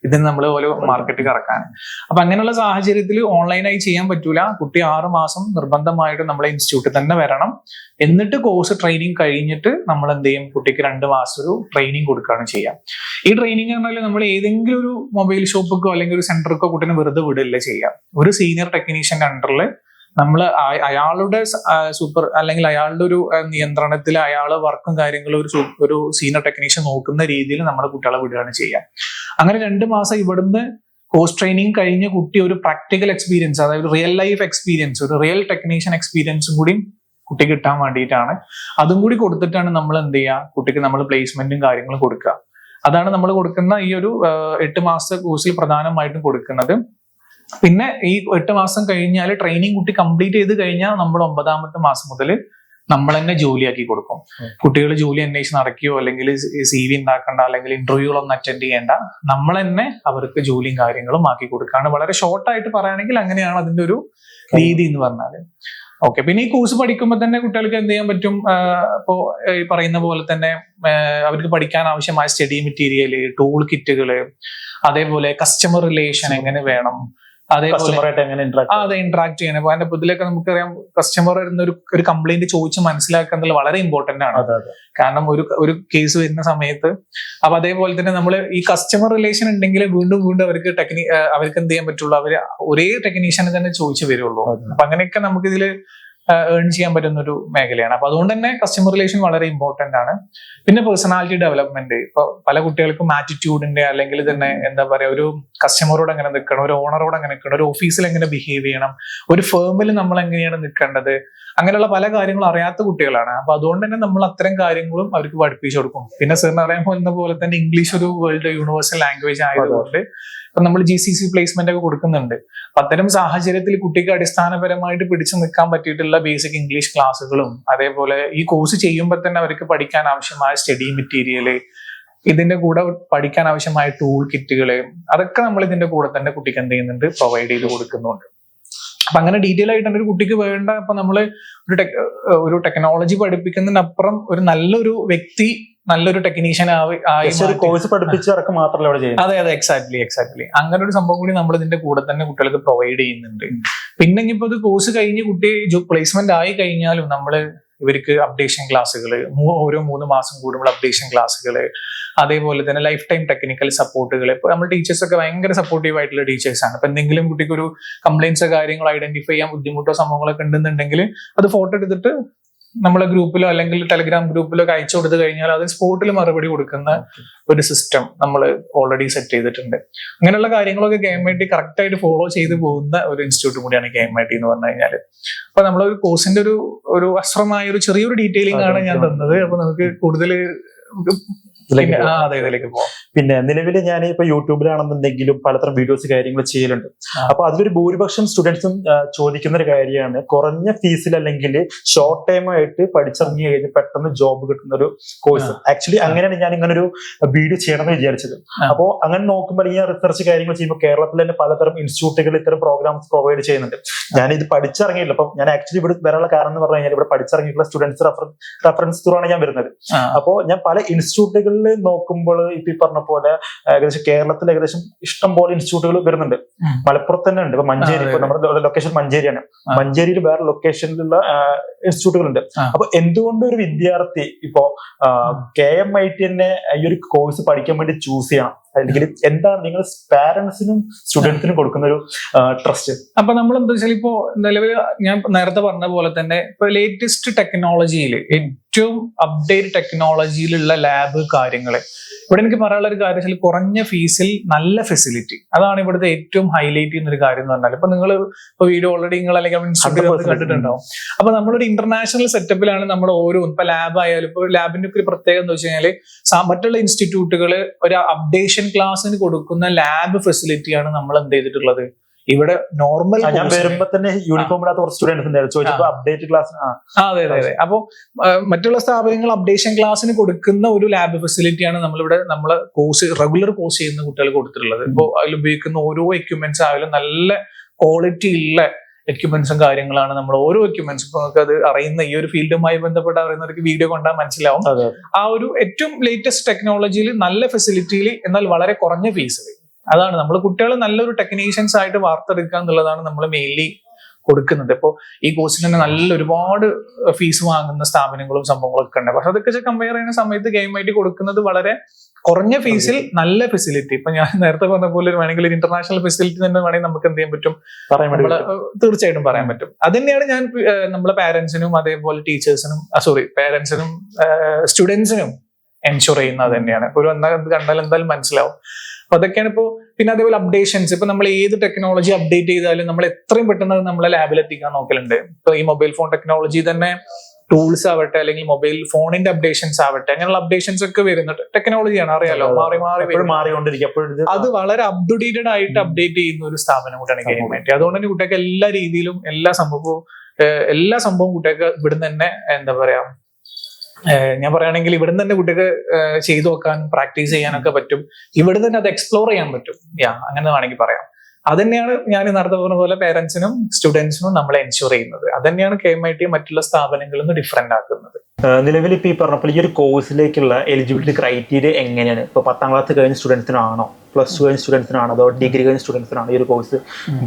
ഇതിന് നമ്മൾ ഓരോ മാർക്കറ്റ് കറക്കാൻ. അപ്പൊ അങ്ങനെയുള്ള സാഹചര്യത്തിൽ ഓൺലൈനായി ചെയ്യാൻ പറ്റൂല. കുട്ടി 6 മാസം നിർബന്ധമായിട്ട് നമ്മളെ ഇൻസ്റ്റിറ്റ്യൂട്ടിൽ തന്നെ വരണം. എന്നിട്ട് കോഴ്സ് ട്രെയിനിങ് കഴിഞ്ഞിട്ട് നമ്മൾ എന്ത് ചെയ്യും, കുട്ടിക്ക് 2 മാസം ഒരു ട്രെയിനിങ് കൊടുക്കുകയാണ് ചെയ്യാം. ഈ ട്രെയിനിങ് പറഞ്ഞാൽ നമ്മൾ ഏതെങ്കിലും ഒരു മൊബൈൽ ഷോപ്പിക്കോ അല്ലെങ്കിൽ ഒരു സെന്ററിക്കോ കുട്ടീനെ വെറുതെ വിടില്ല ചെയ്യാം. ഒരു സീനിയർ ടെക്നീഷ്യന്റെ അണ്ടറിൽ നമ്മൾ അയാളുടെ സൂപ്പർ അല്ലെങ്കിൽ അയാളുടെ ഒരു നിയന്ത്രണത്തിൽ അയാളെ വർക്കും കാര്യങ്ങളും ഒരു സീനിയർ ടെക്നീഷ്യൻ നോക്കുന്ന രീതിയിൽ നമ്മൾ കുട്ടികളെ വിടുകയാണ് ചെയ്യുക. അങ്ങനെ 2 മാസം ഇവിടുന്ന് കോഴ്സ് ട്രെയിനിങ് കഴിഞ്ഞ കുട്ടി ഒരു പ്രാക്ടിക്കൽ എക്സ്പീരിയൻസ്, അതായത് റിയൽ ലൈഫ് എക്സ്പീരിയൻസ്, ഒരു റിയൽ ടെക്നീഷ്യൻ എക്സ്പീരിയൻസും കൂടി കുട്ടി കിട്ടാൻ വേണ്ടിയിട്ടാണ്. അതും കൂടി കൊടുത്തിട്ടാണ് നമ്മൾ എന്ത് ചെയ്യുക, കുട്ടിക്ക് നമ്മൾ പ്ലേസ്മെന്റും കാര്യങ്ങളും കൊടുക്കുക. അതാണ് നമ്മൾ കൊടുക്കുന്ന ഈ ഒരു 8 മാസത്തെ കോഴ്സിൽ പ്രധാനമായിട്ടും കൊടുക്കുന്നത്. പിന്നെ ഈ 8 മാസം കഴിഞ്ഞാൽ ട്രെയിനിങ് കുട്ടി കംപ്ലീറ്റ് ചെയ്ത് കഴിഞ്ഞാൽ നമ്മൾ 9ാമത്തെ മാസം മുതൽ നമ്മൾ തന്നെ ജോലിയാക്കി കൊടുക്കും. കുട്ടികൾ ജോലി അന്വേഷിച്ച് നടക്കുകയോ അല്ലെങ്കിൽ CV ഉണ്ടാക്കണ്ട അല്ലെങ്കിൽ ഇന്റർവ്യൂകളൊന്നും അറ്റൻഡ് ചെയ്യേണ്ട, നമ്മൾ തന്നെ അവർക്ക് ജോലിയും കാര്യങ്ങളും ആക്കി കൊടുക്കുകയാണ്. വളരെ ഷോർട്ടായിട്ട് പറയുകയാണെങ്കിൽ അങ്ങനെയാണ് അതിന്റെ ഒരു രീതി എന്ന് പറഞ്ഞാൽ. ഓക്കെ. പിന്നെ ഈ കോഴ്സ് പഠിക്കുമ്പോൾ തന്നെ കുട്ടികൾക്ക് എന്ത് ചെയ്യാൻ പറ്റും, ഇപ്പോ ഈ പറയുന്ന പോലെ തന്നെ അവർക്ക് പഠിക്കാൻ ആവശ്യമായ സ്റ്റഡി മെറ്റീരിയൽ, ടൂൾ കിറ്റുകള്, അതേപോലെ കസ്റ്റമർ റിലേഷൻ എങ്ങനെ വേണം, അതേപോലെ അതെ ഇന്ററാക്ട് ചെയ്യണം. അപ്പൊ അതിന്റെ ഇതിലൊക്കെ നമുക്കറിയാം, കസ്റ്റമർ ഒരു കംപ്ലൈന്റ് ചോദിച്ച് മനസ്സിലാക്കുക എന്നുള്ളത് വളരെ ഇമ്പോർട്ടന്റ് ആണ്. കാരണം ഒരു കേസ് വരുന്ന സമയത്ത് അപ്പൊ അതേപോലെ തന്നെ നമ്മൾ ഈ കസ്റ്റമർ റിലേഷൻ ഉണ്ടെങ്കിൽ വീണ്ടും അവർക്ക് എന്ത് ചെയ്യാൻ പറ്റുള്ളൂ, അവര് ഒരേ ടെക്നീഷ്യനെ തന്നെ ചോദിച്ചു വരുള്ളൂ. അപ്പൊ അങ്ങനെയൊക്കെ നമുക്ക് ഇതില് ഏൺ ചെയ്യാൻ പറ്റുന്ന ഒരു മേഖലയാണ്. അപ്പൊ അതുകൊണ്ട് തന്നെ കസ്റ്റമർ റിലേഷൻ വളരെ ഇമ്പോർട്ടന്റ് ആണ്. പിന്നെ പേഴ്സണാലിറ്റി ഡെവലപ്മെന്റ്, ഇപ്പൊ പല കുട്ടികൾക്കും ആറ്റിറ്റ്യൂഡിന്റെ അല്ലെങ്കിൽ തന്നെ എന്താ പറയാ, ഒരു കസ്റ്റമറോട് എങ്ങനെ നിൽക്കണം, ഒരു ഓണറോട് എങ്ങനെ നിൽക്കണം, ഒരു ഓഫീസിൽ എങ്ങനെ ബിഹേവ് ചെയ്യണം, ഒരു ഫേമിൽ നമ്മൾ എങ്ങനെയാണ് നിൽക്കേണ്ടത്, അങ്ങനെയുള്ള പല കാര്യങ്ങളും അറിയാത്ത കുട്ടികളാണ്. അപ്പൊ അതുകൊണ്ട് തന്നെ നമ്മൾ അത്തരം കാര്യങ്ങളും അവർക്ക് പഠിപ്പിച്ചു കൊടുക്കും. പിന്നെ സാറിന് അറിയാൻ പോകുന്ന പോലെ തന്നെ ഇംഗ്ലീഷ് ഒരു വേൾഡ് യൂണിവേഴ്സൽ ലാംഗ്വേജ് ആയതുകൊണ്ട് ഇപ്പൊ നമ്മൾ GCC പ്ലേസ്മെന്റ് ഒക്കെ കൊടുക്കുന്നുണ്ട്. അപ്പൊ അത്തരം സാഹചര്യത്തിൽ കുട്ടിക്ക് അടിസ്ഥാനപരമായിട്ട് പിടിച്ചു നിൽക്കാൻ പറ്റിയിട്ടുള്ള ബേസിക് ഇംഗ്ലീഷ് ക്ലാസ്സുകളും അതേപോലെ ഈ കോഴ്സ് ചെയ്യുമ്പോൾ തന്നെ അവർക്ക് പഠിക്കാൻ ആവശ്യമായ സ്റ്റഡി മെറ്റീരിയല്, ഇതിന്റെ കൂടെ പഠിക്കാൻ ആവശ്യമായ ടൂൾ കിറ്റുകള്, അതൊക്കെ നമ്മൾ ഇതിന്റെ കൂടെ തന്നെ കുട്ടിക്ക് എന്ത് ചെയ്യുന്നുണ്ട്, പ്രൊവൈഡ് ചെയ്ത് കൊടുക്കുന്നുണ്ട്. അപ്പൊ അങ്ങനെ ഡീറ്റെയിൽ ആയിട്ട് ഒരു കുട്ടിക്ക് വേണ്ട, ഇപ്പൊ നമ്മള് ഒരു ടെക്നോളജി പഠിപ്പിക്കുന്നതിനപ്പുറം ഒരു നല്ലൊരു വ്യക്തി, നല്ലൊരു ടെക്നീഷ്യൻ കോഴ്സ് പഠിപ്പിച്ചവർക്ക് മാത്രമല്ല ഇവിടെ ചെയ്യുന്നത്. അതെ, എക്സാക്ട്ലി അങ്ങനെ ഒരു സംഭവം കൂടി നമ്മൾ ഇതിന്റെ കൂടെ തന്നെ കുട്ടികൾക്ക് പ്രൊവൈഡ് ചെയ്യുന്നുണ്ട്. പിന്നെ ഇനിയിപ്പോ ഇത് കോഴ്സ് കഴിഞ്ഞ് കുട്ടി പ്ലേസ്മെന്റ് ആയി കഴിഞ്ഞാലും നമ്മള് ഇവർക്ക് അപ്ഡേഷൻ ക്ലാസ്സുകൾ, ഓരോ 3 മാസം കൂടുമ്പോൾ അപ്ഡേഷൻ ക്ലാസ്സുകൾ, അതേപോലെ തന്നെ ലൈഫ് ടൈം ടെക്നിക്കൽ സപ്പോർട്ടുകൾ. ഇപ്പൊ നമ്മൾ ടീച്ചേഴ്സ് ഒക്കെ ഭയങ്കര സപ്പോർട്ടീവ് ആയിട്ടുള്ള ടീച്ചേഴ്സാണ്. അപ്പൊ എന്തെങ്കിലും കുട്ടിക്ക് ഒരു കംപ്ലൈന്റ്സോ കാര്യങ്ങളോ ഐഡന്റിഫൈ ചെയ്യാൻ ബുദ്ധിമുട്ടോ സംഭവങ്ങളൊക്കെ ഉണ്ടെന്നുണ്ടെങ്കിൽ അത് ഫോട്ടോ എടുത്തിട്ട് നമ്മളെ ഗ്രൂപ്പിലോ അല്ലെങ്കിൽ ടെലഗ്രാം ഗ്രൂപ്പിലോ അയച്ചു കൊടുത്തു കഴിഞ്ഞാൽ അത് സ്പോട്ടിൽ മറുപടി കൊടുക്കുന്ന ഒരു സിസ്റ്റം നമ്മൾ ഓൾറെഡി സെറ്റ് ചെയ്തിട്ടുണ്ട്. അങ്ങനെയുള്ള കാര്യങ്ങളൊക്കെ KMIT കറക്റ്റ് ആയിട്ട് ഫോളോ ചെയ്ത് പോകുന്ന ഒരു ഇൻസ്റ്റിറ്റ്യൂട്ട് കൂടിയാണ് KMIT എന്ന് പറഞ്ഞു കഴിഞ്ഞാൽ. അപ്പൊ നമ്മളൊരു കോഴ്സിന്റെ ഒരു അശ്രമായ ഒരു ചെറിയൊരു ഡീറ്റെയിലിംഗ് ആണ് ഞാൻ തന്നത്. അപ്പൊ നമുക്ക് കൂടുതൽ ഇതിലേക്ക് പോവാം. പിന്നെ നിലവിൽ ഞാൻ ഇപ്പൊ യൂട്യൂബിലാണെന്നുണ്ടെങ്കിലും പലതരം വീഡിയോസ് കാര്യങ്ങൾ ചെയ്യലുണ്ട്. അപ്പൊ അതിലൊരു ഭൂരിപക്ഷം സ്റ്റുഡൻസും ചോദിക്കുന്ന ഒരു കാര്യമാണ്, കുറഞ്ഞ ഫീസിൽ അല്ലെങ്കിൽ ഷോർട്ട് ടൈം ആയിട്ട് പഠിച്ചിറങ്ങി കഴിഞ്ഞ് പെട്ടെന്ന് ജോബ് കിട്ടുന്ന ഒരു കോഴ്സ്. ആക്ച്വലി അങ്ങനെയാണ് ഞാൻ ഇങ്ങനെ ഒരു വീഡിയോ ചെയ്യണമെന്ന് വിചാരിച്ചത്. അപ്പോൾ അങ്ങനെ നോക്കുമ്പോൾ ഈ റിസർച്ച് കാര്യങ്ങൾ ചെയ്യുമ്പോൾ കേരളത്തിൽ തന്നെ പലതരം ഇൻസ്റ്റിറ്റ്യൂട്ടുകൾ ഇത്തരം പ്രോഗ്രാംസ് പ്രൊവൈഡ് ചെയ്യുന്നുണ്ട്. ഞാനിത് പഠിച്ചിറങ്ങിയില്ല. അപ്പൊ ഞാൻ ആക്ച്വലി ഇവിടെ വരാനുള്ള കാരണം എന്ന് പറഞ്ഞു കഴിഞ്ഞാൽ ഇവിടെ പഠിച്ചിറങ്ങിയിട്ടുള്ള സ്റ്റുഡൻസ് റെഫറൻസ് ത്രൂ ആണ് ഞാൻ വരുന്നത്. അപ്പോൾ ഞാൻ പല ഇൻസ്റ്റിറ്റ്യൂട്ടുകളിൽ നോക്കുമ്പോൾ ഇപ്പൊ ഈ പറഞ്ഞ പോലെ ഏകദേശം കേരളത്തിൽ ഏകദേശം ഇഷ്ടം പോലെ ഇൻസ്റ്റിറ്റ്യൂട്ടുകൾ വരുന്നുണ്ട്. മലപ്പുറത്ത് തന്നെ ഉണ്ട്. ഇപ്പൊ മഞ്ചേരി, ഇപ്പൊ നമ്മുടെ ലൊക്കേഷൻ മഞ്ചേരിയാണ്. മഞ്ചേരിയിൽ വേറെ ലൊക്കേഷനിലുള്ള ഇൻസ്റ്റിറ്റ്യൂട്ടുകൾ ഉണ്ട്. അപ്പൊ എന്തുകൊണ്ട് ഒരു വിദ്യാർത്ഥി ഇപ്പോ KMIT തന്നെ ഈ ഒരു കോഴ്സ് പഠിക്കാൻ വേണ്ടി ചൂസ് ചെയ്യണം? അല്ലെങ്കിൽ എന്താണ് നിങ്ങൾ പാരന്റ്സിനും സ്റ്റുഡൻസിനും കൊടുക്കുന്ന ഒരു ട്രസ്റ്റ്? അപ്പൊ നമ്മൾ എന്താ വെച്ചാൽ ഇപ്പോ നിലവിൽ ഞാൻ നേരത്തെ പറഞ്ഞ പോലെ തന്നെ ഇപ്പൊ ലേറ്റസ്റ്റ് ടെക്നോളജിയിൽ ഏറ്റവും അപ്ഡേറ്റ് ടെക്നോളജിയിലുള്ള ലാബ് കാര്യങ്ങള് ഇവിടെ എനിക്ക് പറയാനുള്ള ഒരു കാര്യം വെച്ചാൽ കുറഞ്ഞ ഫീസിൽ നല്ല ഫെസിലിറ്റി, അതാണ് ഇവിടുത്തെ ഏറ്റവും ഹൈലൈറ്റ് ചെയ്യുന്ന ഒരു കാര്യം എന്ന് പറഞ്ഞാൽ. ഇപ്പൊ നിങ്ങൾ ഇപ്പൊ വീഡിയോ ഓൾറെഡി നിങ്ങൾ അല്ലെങ്കിൽ ഇൻസ്റ്റിറ്റ്യൂട്ട് കണ്ടിട്ടുണ്ടാവും. അപ്പൊ നമ്മളൊരു ഇന്റർനാഷണൽ സെറ്റപ്പിലാണ് നമ്മൾ ഓരോ ഇപ്പൊ ലാബ് ആയാലും ഇപ്പൊ ലാബിന്റെ ഒരു പ്രത്യേകത എന്ന് വെച്ച് കഴിഞ്ഞാല് മറ്റുള്ള ഇൻസ്റ്റിറ്റ്യൂട്ടുകൾ ഒരു അപ്ഡേഷൻ ക്ലാസ്സിന് കൊടുക്കുന്ന ലാബ് ഫെസിലിറ്റിയാണ് നമ്മൾ എന്ത് ചെയ്തിട്ടുള്ളത് ഇവിടെ നോർമൽ. ഞാൻ വരുമ്പോ തന്നെ യൂണിഫോം ഇടാത്ത കുറച്ച് സ്റ്റുഡൻസ് ചോദിച്ചപ്പോ അപ്ഡേറ്റ് ക്ലാസ്. അതെ. അപ്പൊ മറ്റുള്ള സ്ഥാപനങ്ങൾ അപ്ഡേഷൻ ക്ലാസ്സിന് കൊടുക്കുന്ന ഒരു ലാബ് ഫെസിലിറ്റിയാണ് നമ്മളിവിടെ നമ്മളെ കോഴ്സ് റെഗുലർ കോഴ്സ് ചെയ്യുന്ന കുട്ടികൾ കൊടുത്തിട്ടുള്ളത്. ഇപ്പോൾ അതിൽ ഉപയോഗിക്കുന്ന ഓരോ എക്യുപ്മെന്റ്സ് ആയാലും നല്ല ക്വാളിറ്റി ഉള്ള എക്യുപ്മെന്റ്സും കാര്യങ്ങളാണ് നമ്മൾ ഓരോ എക്യുപ്മെന്റ്സ്. ഇപ്പൊ നമുക്ക് അത് അറിയുന്ന ഈ ഒരു ഫീൽഡുമായി ബന്ധപ്പെട്ട് അറിയുന്നവർക്ക് വീഡിയോ കണ്ടാൽ മനസ്സിലാവും. ആ ഒരു ഏറ്റവും ലേറ്റസ്റ്റ് ടെക്നോളജിയിൽ നല്ല ഫെസിലിറ്റിയിൽ എന്നാൽ വളരെ കുറഞ്ഞ ഫീസിൽ, അതാണ് നമ്മൾ കുട്ടികളെ നല്ലൊരു ടെക്നീഷ്യൻസ് ആയിട്ട് വാർത്തെടുക്കുക എന്നുള്ളതാണ് നമ്മൾ മെയിൻലി കൊടുക്കുന്നത്. ഇപ്പോൾ ഈ കോഴ്സിന് തന്നെ നല്ല ഒരുപാട് ഫീസ് വാങ്ങുന്ന സ്ഥാപനങ്ങളും സംഭവങ്ങളും ഒക്കെ ഉണ്ട്. പക്ഷെ അതൊക്കെ കമ്പയർ ചെയ്യുന്ന സമയത്ത് KMIT കൊടുക്കുന്നത് വളരെ കുറഞ്ഞ ഫീസിൽ നല്ല ഫെസിലിറ്റി. ഇപ്പൊ ഞാൻ നേരത്തെ പറഞ്ഞ പോലെ വേണമെങ്കിൽ ഒരു ഇന്റർനാഷണൽ ഫെസിലിറ്റി തന്നെ വേണമെങ്കിൽ നമുക്ക് എന്ത് ചെയ്യാൻ പറ്റും, തീർച്ചയായിട്ടും പറയാൻ പറ്റും. അത് തന്നെയാണ് ഞാൻ നമ്മളെ പാരന്റ്സിനും അതേപോലെ ടീച്ചേഴ്സിനും പാരന്റ്സിനും സ്റ്റുഡൻസിനും എൻഷുർ ചെയ്യുന്നത് തന്നെയാണ്. ഒരു കണ്ടാൽ എന്തായാലും മനസ്സിലാവും. അപ്പൊ അതൊക്കെയാണ് ഇപ്പോ. പിന്നെ അതേപോലെ അപ്ഡേഷൻസ്, ഇപ്പൊ നമ്മൾ ഏത് ടെക്നോളജി അപ്ഡേറ്റ് ചെയ്താലും നമ്മൾ എത്രയും പെട്ടെന്ന് നമ്മളെ ലാബിൽ എത്തിക്കാൻ നോക്കലുണ്ട്. ഇപ്പൊ ഈ മൊബൈൽ ഫോൺ ടെക്നോളജി തന്നെ ടൂൾസ് ആവട്ടെ അല്ലെങ്കിൽ മൊബൈൽ ഫോണിന്റെ അപ്ഡേഷൻസ് ആവട്ടെ, അങ്ങനെയുള്ള അപ്ഡേഷൻസ് ഒക്കെ വരുന്നുണ്ട്. ടെക്നോളജിയാണ്, അറിയാലോ, മാറിക്കൊണ്ടിരിക്കും. അത് വളരെ അപ്ഡേറ്റഡ് ആയിട്ട് അപ്ഡേറ്റ് ചെയ്യുന്ന ഒരു സ്ഥാപനം കൂടെയാണ് KMIT. അതുകൊണ്ട് തന്നെ കുട്ടികൾക്ക് എല്ലാ രീതിയിലും എല്ലാ സംഭവവും കുട്ടികൾക്ക് ഇവിടുന്ന് തന്നെ എന്താ പറയാ, ഞാൻ പറയുകയാണെങ്കിൽ ഇവിടുന്ന് തന്നെ കുട്ടിക്ക് ചെയ്തു നോക്കാൻ പ്രാക്ടീസ് ചെയ്യാനൊക്കെ പറ്റും. ഇവിടുന്ന് തന്നെ അത് എക്സ്പ്ലോർ ചെയ്യാൻ പറ്റും. അങ്ങനെ വേണമെങ്കിൽ പറയാം. അതന്നെയാണ് ഞാൻ നേരത്തെ പറഞ്ഞ പോലെ പേരൻസിനും സ്റ്റുഡൻസിനും നമ്മളെ എൻഷുർ ചെയ്യുന്നത്. അതന്നെയാണ് KMIT മറ്റുള്ള സ്ഥാപനങ്ങളിൽ നിന്ന് ഡിഫറെന്റ് ആക്കുന്നത്. നിലവിൽ ഇപ്പൊ ഈ പറഞ്ഞപ്പോൾ ഈ ഒരു കോഴ്സിലേക്കുള്ള എലിജിബിലിറ്റി ക്രൈറ്റീരിയ എങ്ങനെയാണ്? ഇപ്പൊ 10ാം ക്ലാസ് കഴിഞ്ഞ സ്റ്റുഡൻസിനാണോ, പ്ലസ് 2 കഴിഞ്ഞ സ്റ്റുഡൻസിനാണോ, അതോ ഡിഗ്രി കഴിഞ്ഞ സ്റ്റുഡൻസിനാണോ ഈ ഒരു കോഴ്സ്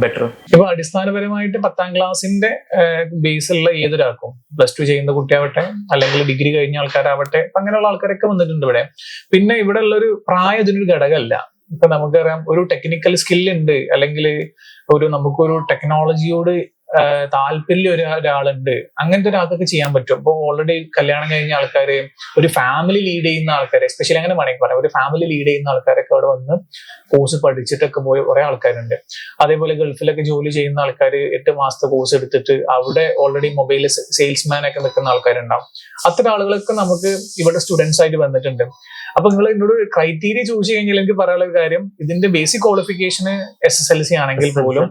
ബെറ്റർ? ഇപ്പൊ അടിസ്ഥാനപരമായിട്ട് 10ാം ക്ലാസിന്റെ ബേസുള്ള ഏതൊരാൾക്കും, പ്ലസ് 2 ചെയ്യുന്ന കുട്ടിയാവട്ടെ അല്ലെങ്കിൽ ഡിഗ്രി കഴിഞ്ഞ ആൾക്കാരാവട്ടെ, അങ്ങനെയുള്ള ആൾക്കാരൊക്കെ വന്നിട്ടുണ്ട് ഇവിടെ. പിന്നെ ഇവിടെ ഉള്ളൊരു പ്രായം ഇതിനൊരു ഘടകമല്ല. ഇപ്പൊ നമുക്കറിയാം ഒരു ടെക്നിക്കൽ സ്കിൽ ഉണ്ട് അല്ലെങ്കിൽ നമുക്കൊരു ടെക്നോളജിയോട് താല്പര്യം ഒരാളുണ്ട്, അങ്ങനത്തെ ഒരാൾക്കൊക്കെ ചെയ്യാൻ പറ്റും. ഇപ്പോൾ ഓൾറെഡി കല്യാണം കഴിഞ്ഞ ആൾക്കാര്, ഒരു ഫാമിലി ലീഡ് ചെയ്യുന്ന ആൾക്കാര്, എസ്പെഷ്യലി അങ്ങനെ വേണമെങ്കിൽ പറയാം, ഒരു ഫാമിലി ലീഡ് ചെയ്യുന്ന ആൾക്കാരൊക്കെ അവിടെ വന്ന് കോഴ്സ് പഠിച്ചിട്ടൊക്കെ പോയ കുറെ ആൾക്കാരുണ്ട്. അതേപോലെ ഗൾഫിലൊക്കെ ജോലി ചെയ്യുന്ന ആൾക്കാർ 8 മാസത്തെ കോഴ്സ് എടുത്തിട്ട് അവിടെ ഓൾറെഡി മൊബൈൽ സെയിൽസ്മാൻ ഒക്കെ നിൽക്കുന്ന ആൾക്കാരുണ്ടാവും. അത്തരം ആളുകളൊക്കെ നമുക്ക് ഇവിടെ സ്റ്റുഡൻസ് ആയിട്ട് വന്നിട്ടുണ്ട്. അപ്പൊ നിങ്ങൾ എന്നോട് ക്രൈറ്റീരിയ ചൂസ് കഴിഞ്ഞാൽ എനിക്ക് പറയാനുള്ള കാര്യം, ഇതിന്റെ ബേസിക് ക്വാളിഫിക്കേഷന് SSLC ആണെങ്കിൽ പോലും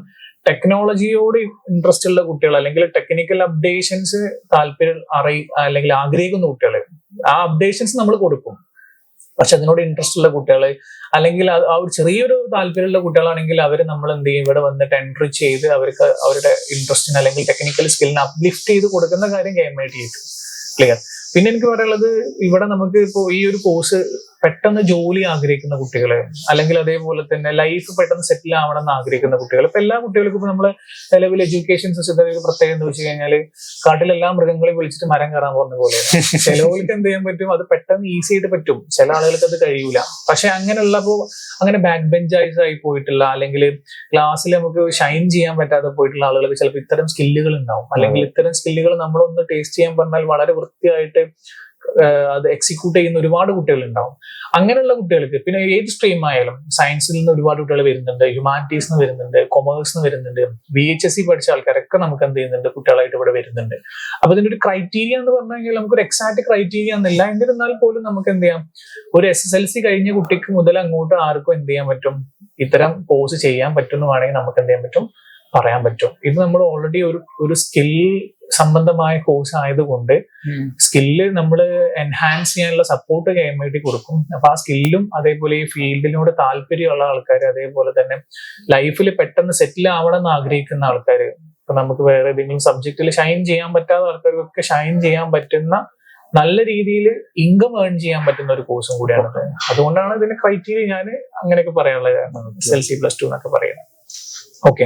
ടെക്നോളജിയോട് ഇൻട്രസ്റ്റ് ഉള്ള കുട്ടികൾ, അല്ലെങ്കിൽ ടെക്നിക്കൽ അപ്ഡേഷൻസ് താല്പര്യം അല്ലെങ്കിൽ ആഗ്രഹിക്കുന്ന കുട്ടികൾ, ആ അപ്ഡേഷൻസ് നമ്മൾ കൊടുക്കും. പക്ഷെ അതിനോട് ഇൻട്രസ്റ്റ് ഉള്ള കുട്ടികൾ, അല്ലെങ്കിൽ ആ ഒരു ചെറിയൊരു താല്പര്യമുള്ള കുട്ടികളാണെങ്കിൽ അവർ നമ്മൾ എന്ത് ചെയ്യും, ഇവിടെ വന്നിട്ട് എൻട്രി ചെയ്ത് അവർക്ക് അവരുടെ ഇൻട്രസ്റ്റിന് അല്ലെങ്കിൽ ടെക്നിക്കൽ സ്കില്ലിന് അപ്ലിഫ്റ്റ് ചെയ്ത് കൊടുക്കുന്ന കാര്യം KMIT ഏറ്റു. ക്ലിയർ. പിന്നെ എനിക്ക് പറയാനുള്ളത്, ഇവിടെ നമുക്ക് ഇപ്പോൾ ഈ ഒരു കോഴ്സ് പെട്ടെന്ന് ജോലി ആഗ്രഹിക്കുന്ന കുട്ടികള്, അല്ലെങ്കിൽ അതേപോലെ തന്നെ ലൈഫ് പെട്ടെന്ന് സെറ്റിൽ ആവണം എന്ന് ആഗ്രഹിക്കുന്ന കുട്ടികൾ, ഇപ്പൊ എല്ലാ കുട്ടികൾക്കും ഇപ്പൊ നമ്മള് നിലവിൽ എഡ്യൂക്കേഷൻ സിസ്റ്റത്തിൽ ഒരു പ്രത്യേകം എന്ന് വെച്ച് കഴിഞ്ഞാൽ കാട്ടിലെല്ലാ മൃഗങ്ങളെ വിളിച്ചിട്ട് മരം കയറാൻ പോകുന്ന പോലെ. ചിലവർക്ക് എന്ത് ചെയ്യാൻ പറ്റും, അത് പെട്ടെന്ന് ഈസി ആയിട്ട് പറ്റും, ചില ആളുകൾക്ക് അത് കഴിയൂല. പക്ഷെ അങ്ങനെയുള്ളപ്പോ അങ്ങനെ ബാക്ക് ബെഞ്ചൈസ് ആയി പോയിട്ടുള്ള, അല്ലെങ്കിൽ ക്ലാസ്സിൽ നമുക്ക് ഷൈൻ ചെയ്യാൻ പറ്റാതെ പോയിട്ടുള്ള ആളുകൾക്ക് ചിലപ്പോൾ ഇത്തരം സ്കില്ലുകൾ ഉണ്ടാവും. അല്ലെങ്കിൽ ഇത്തരം സ്കില്ലുകൾ നമ്മളൊന്ന് ടേസ്റ്റ് ചെയ്യാൻ പറഞ്ഞാൽ വളരെ വൃത്തിയായിട്ട് അത് എക്സിക്യൂട്ട് ചെയ്യുന്ന ഒരുപാട് കുട്ടികൾ ഉണ്ടാവും. അങ്ങനെയുള്ള കുട്ടികൾക്ക് പിന്നെ ഏത് സ്ട്രീം ആയാലും, സയൻസിൽ നിന്ന് ഒരുപാട് കുട്ടികൾ വരുന്നുണ്ട്, ഹ്യൂമാനിറ്റീസ് നിന്ന് വരുന്നുണ്ട്, കൊമേഴ്സ് വരുന്നുണ്ട്, VHSC പഠിച്ച ആൾക്കാരൊക്കെ നമുക്ക് എന്ത് ചെയ്യുന്നുണ്ട്, കുട്ടികളായിട്ട് ഇവിടെ വരുന്നുണ്ട്. അപ്പൊ ഇതിന്റെ ഒരു ക്രൈറ്റീരിയ എന്ന് പറഞ്ഞു കഴിഞ്ഞാൽ നമുക്കൊരു എക്സാക്ട് ക്രൈറ്റീരിയ എന്നില്ല. എന്നിരുന്നാൽ പോലും നമുക്ക് എന്ത് ചെയ്യാം, ഒരു SSLC കഴിഞ്ഞ കുട്ടിക്ക് മുതൽ അങ്ങോട്ട് ആർക്കും എന്ത് ചെയ്യാൻ പറ്റും, ഇത്തരം കോഴ്സ് ചെയ്യാൻ പറ്റുമെന്ന് വേണമെങ്കിൽ നമുക്ക് എന്ത് ചെയ്യാൻ പറ്റും, പറയാൻ പറ്റും. ഇത് നമ്മൾ ഓൾറെഡി ഒരു സ്കിൽ സംബന്ധമായ കോഴ്സ് ആയതുകൊണ്ട് സ്കില്ല് നമ്മൾ എൻഹാൻസ് ചെയ്യാനുള്ള സപ്പോർട്ട് KMIT കൊടുക്കും. അപ്പൊ ആ സ്കില്ലും അതേപോലെ ഈ ഫീൽഡിനോട് താല്പര്യമുള്ള ആൾക്കാർ, അതേപോലെ തന്നെ ലൈഫിൽ പെട്ടെന്ന് സെറ്റിൽ ആവണം എന്ന് ആഗ്രഹിക്കുന്ന ആൾക്കാർ, ഇപ്പൊ നമുക്ക് വേറെ ഏതെങ്കിലും സബ്ജക്റ്റിൽ ഷൈൻ ചെയ്യാൻ പറ്റാത്ത ആൾക്കാർക്കൊക്കെ ഷൈൻ ചെയ്യാൻ പറ്റുന്ന, നല്ല രീതിയിൽ ഇൻകം ഏൺ ചെയ്യാൻ പറ്റുന്ന ഒരു കോഴ്സും കൂടിയാണത്. അതുകൊണ്ടാണ് ഇതിന്റെ ക്രൈറ്റീരിയ ഞാൻ അങ്ങനെയൊക്കെ പറയാനുള്ളത്. SSLC +2 എന്നൊക്കെ പറയുന്നത്. ഓക്കെ.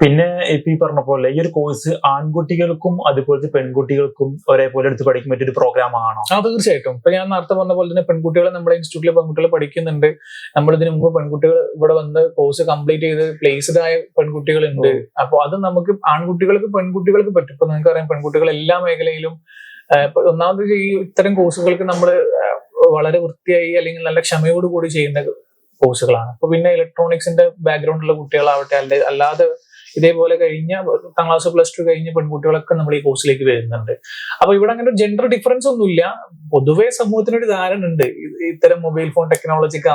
പിന്നെ ഇപ്പൊ ഈ പറഞ്ഞ പോലെ ഈ ഒരു കോഴ്സ് ആൺകുട്ടികൾക്കും അതുപോലത്തെ പെൺകുട്ടികൾക്കും ഒരേപോലെ എടുത്ത് പഠിക്കാൻ പറ്റിയ ഒരു പ്രോഗ്രാം ആണോ? തീർച്ചയായിട്ടും. ഇപ്പൊ ഞാൻ നേരത്തെ പറഞ്ഞ പോലെ തന്നെ പെൺകുട്ടികളെ നമ്മുടെ ഇൻസ്റ്റിറ്റ്യൂട്ടിലെ പെൺകുട്ടികൾ പഠിക്കുന്നുണ്ട്. നമ്മൾ ഇതിനു മുമ്പ് പെൺകുട്ടികൾ ഇവിടെ വന്ന് കോഴ്സ് കംപ്ലീറ്റ് ചെയ്ത് പ്ലേസ്ഡ് ആയ പെൺകുട്ടികളുണ്ട്. അപ്പൊ അത് നമുക്ക് ആൺകുട്ടികൾക്ക് പെൺകുട്ടികൾക്ക് പറ്റും. ഇപ്പൊ നിങ്ങൾക്കറിയാം, പെൺകുട്ടികൾ എല്ലാ മേഖലയിലും ഒന്നാമത് ഈ ഇത്തരം കോഴ്സുകൾക്ക് നമ്മൾ വളരെ വൃത്തിയായി അല്ലെങ്കിൽ നല്ല ക്ഷമയോട് കൂടി ചെയ്യുന്ന കോഴ്സുകളാണ്. അപ്പൊ പിന്നെ ഇലക്ട്രോണിക്സിന്റെ ബാക്ക്ഗ്രൗണ്ടിലുള്ള കുട്ടികളാവട്ടെ, അല്ലാതെ ഇതേപോലെ കഴിഞ്ഞ 10ാം ക്ലാസ് +2 കഴിഞ്ഞ പെൺകുട്ടികളൊക്കെ നമ്മൾ ഈ കോഴ്സിലേക്ക് വരുന്നുണ്ട്. അപ്പൊ ഇവിടെ അങ്ങനെ ജെൻഡർ ഡിഫറൻസ് ഒന്നുമില്ല. പൊതുവേ സമൂഹത്തിനൊരു ധാരണ ഉണ്ട്, ഇത്തരം മൊബൈൽ ഫോൺ ടെക്നോളജിക്ക്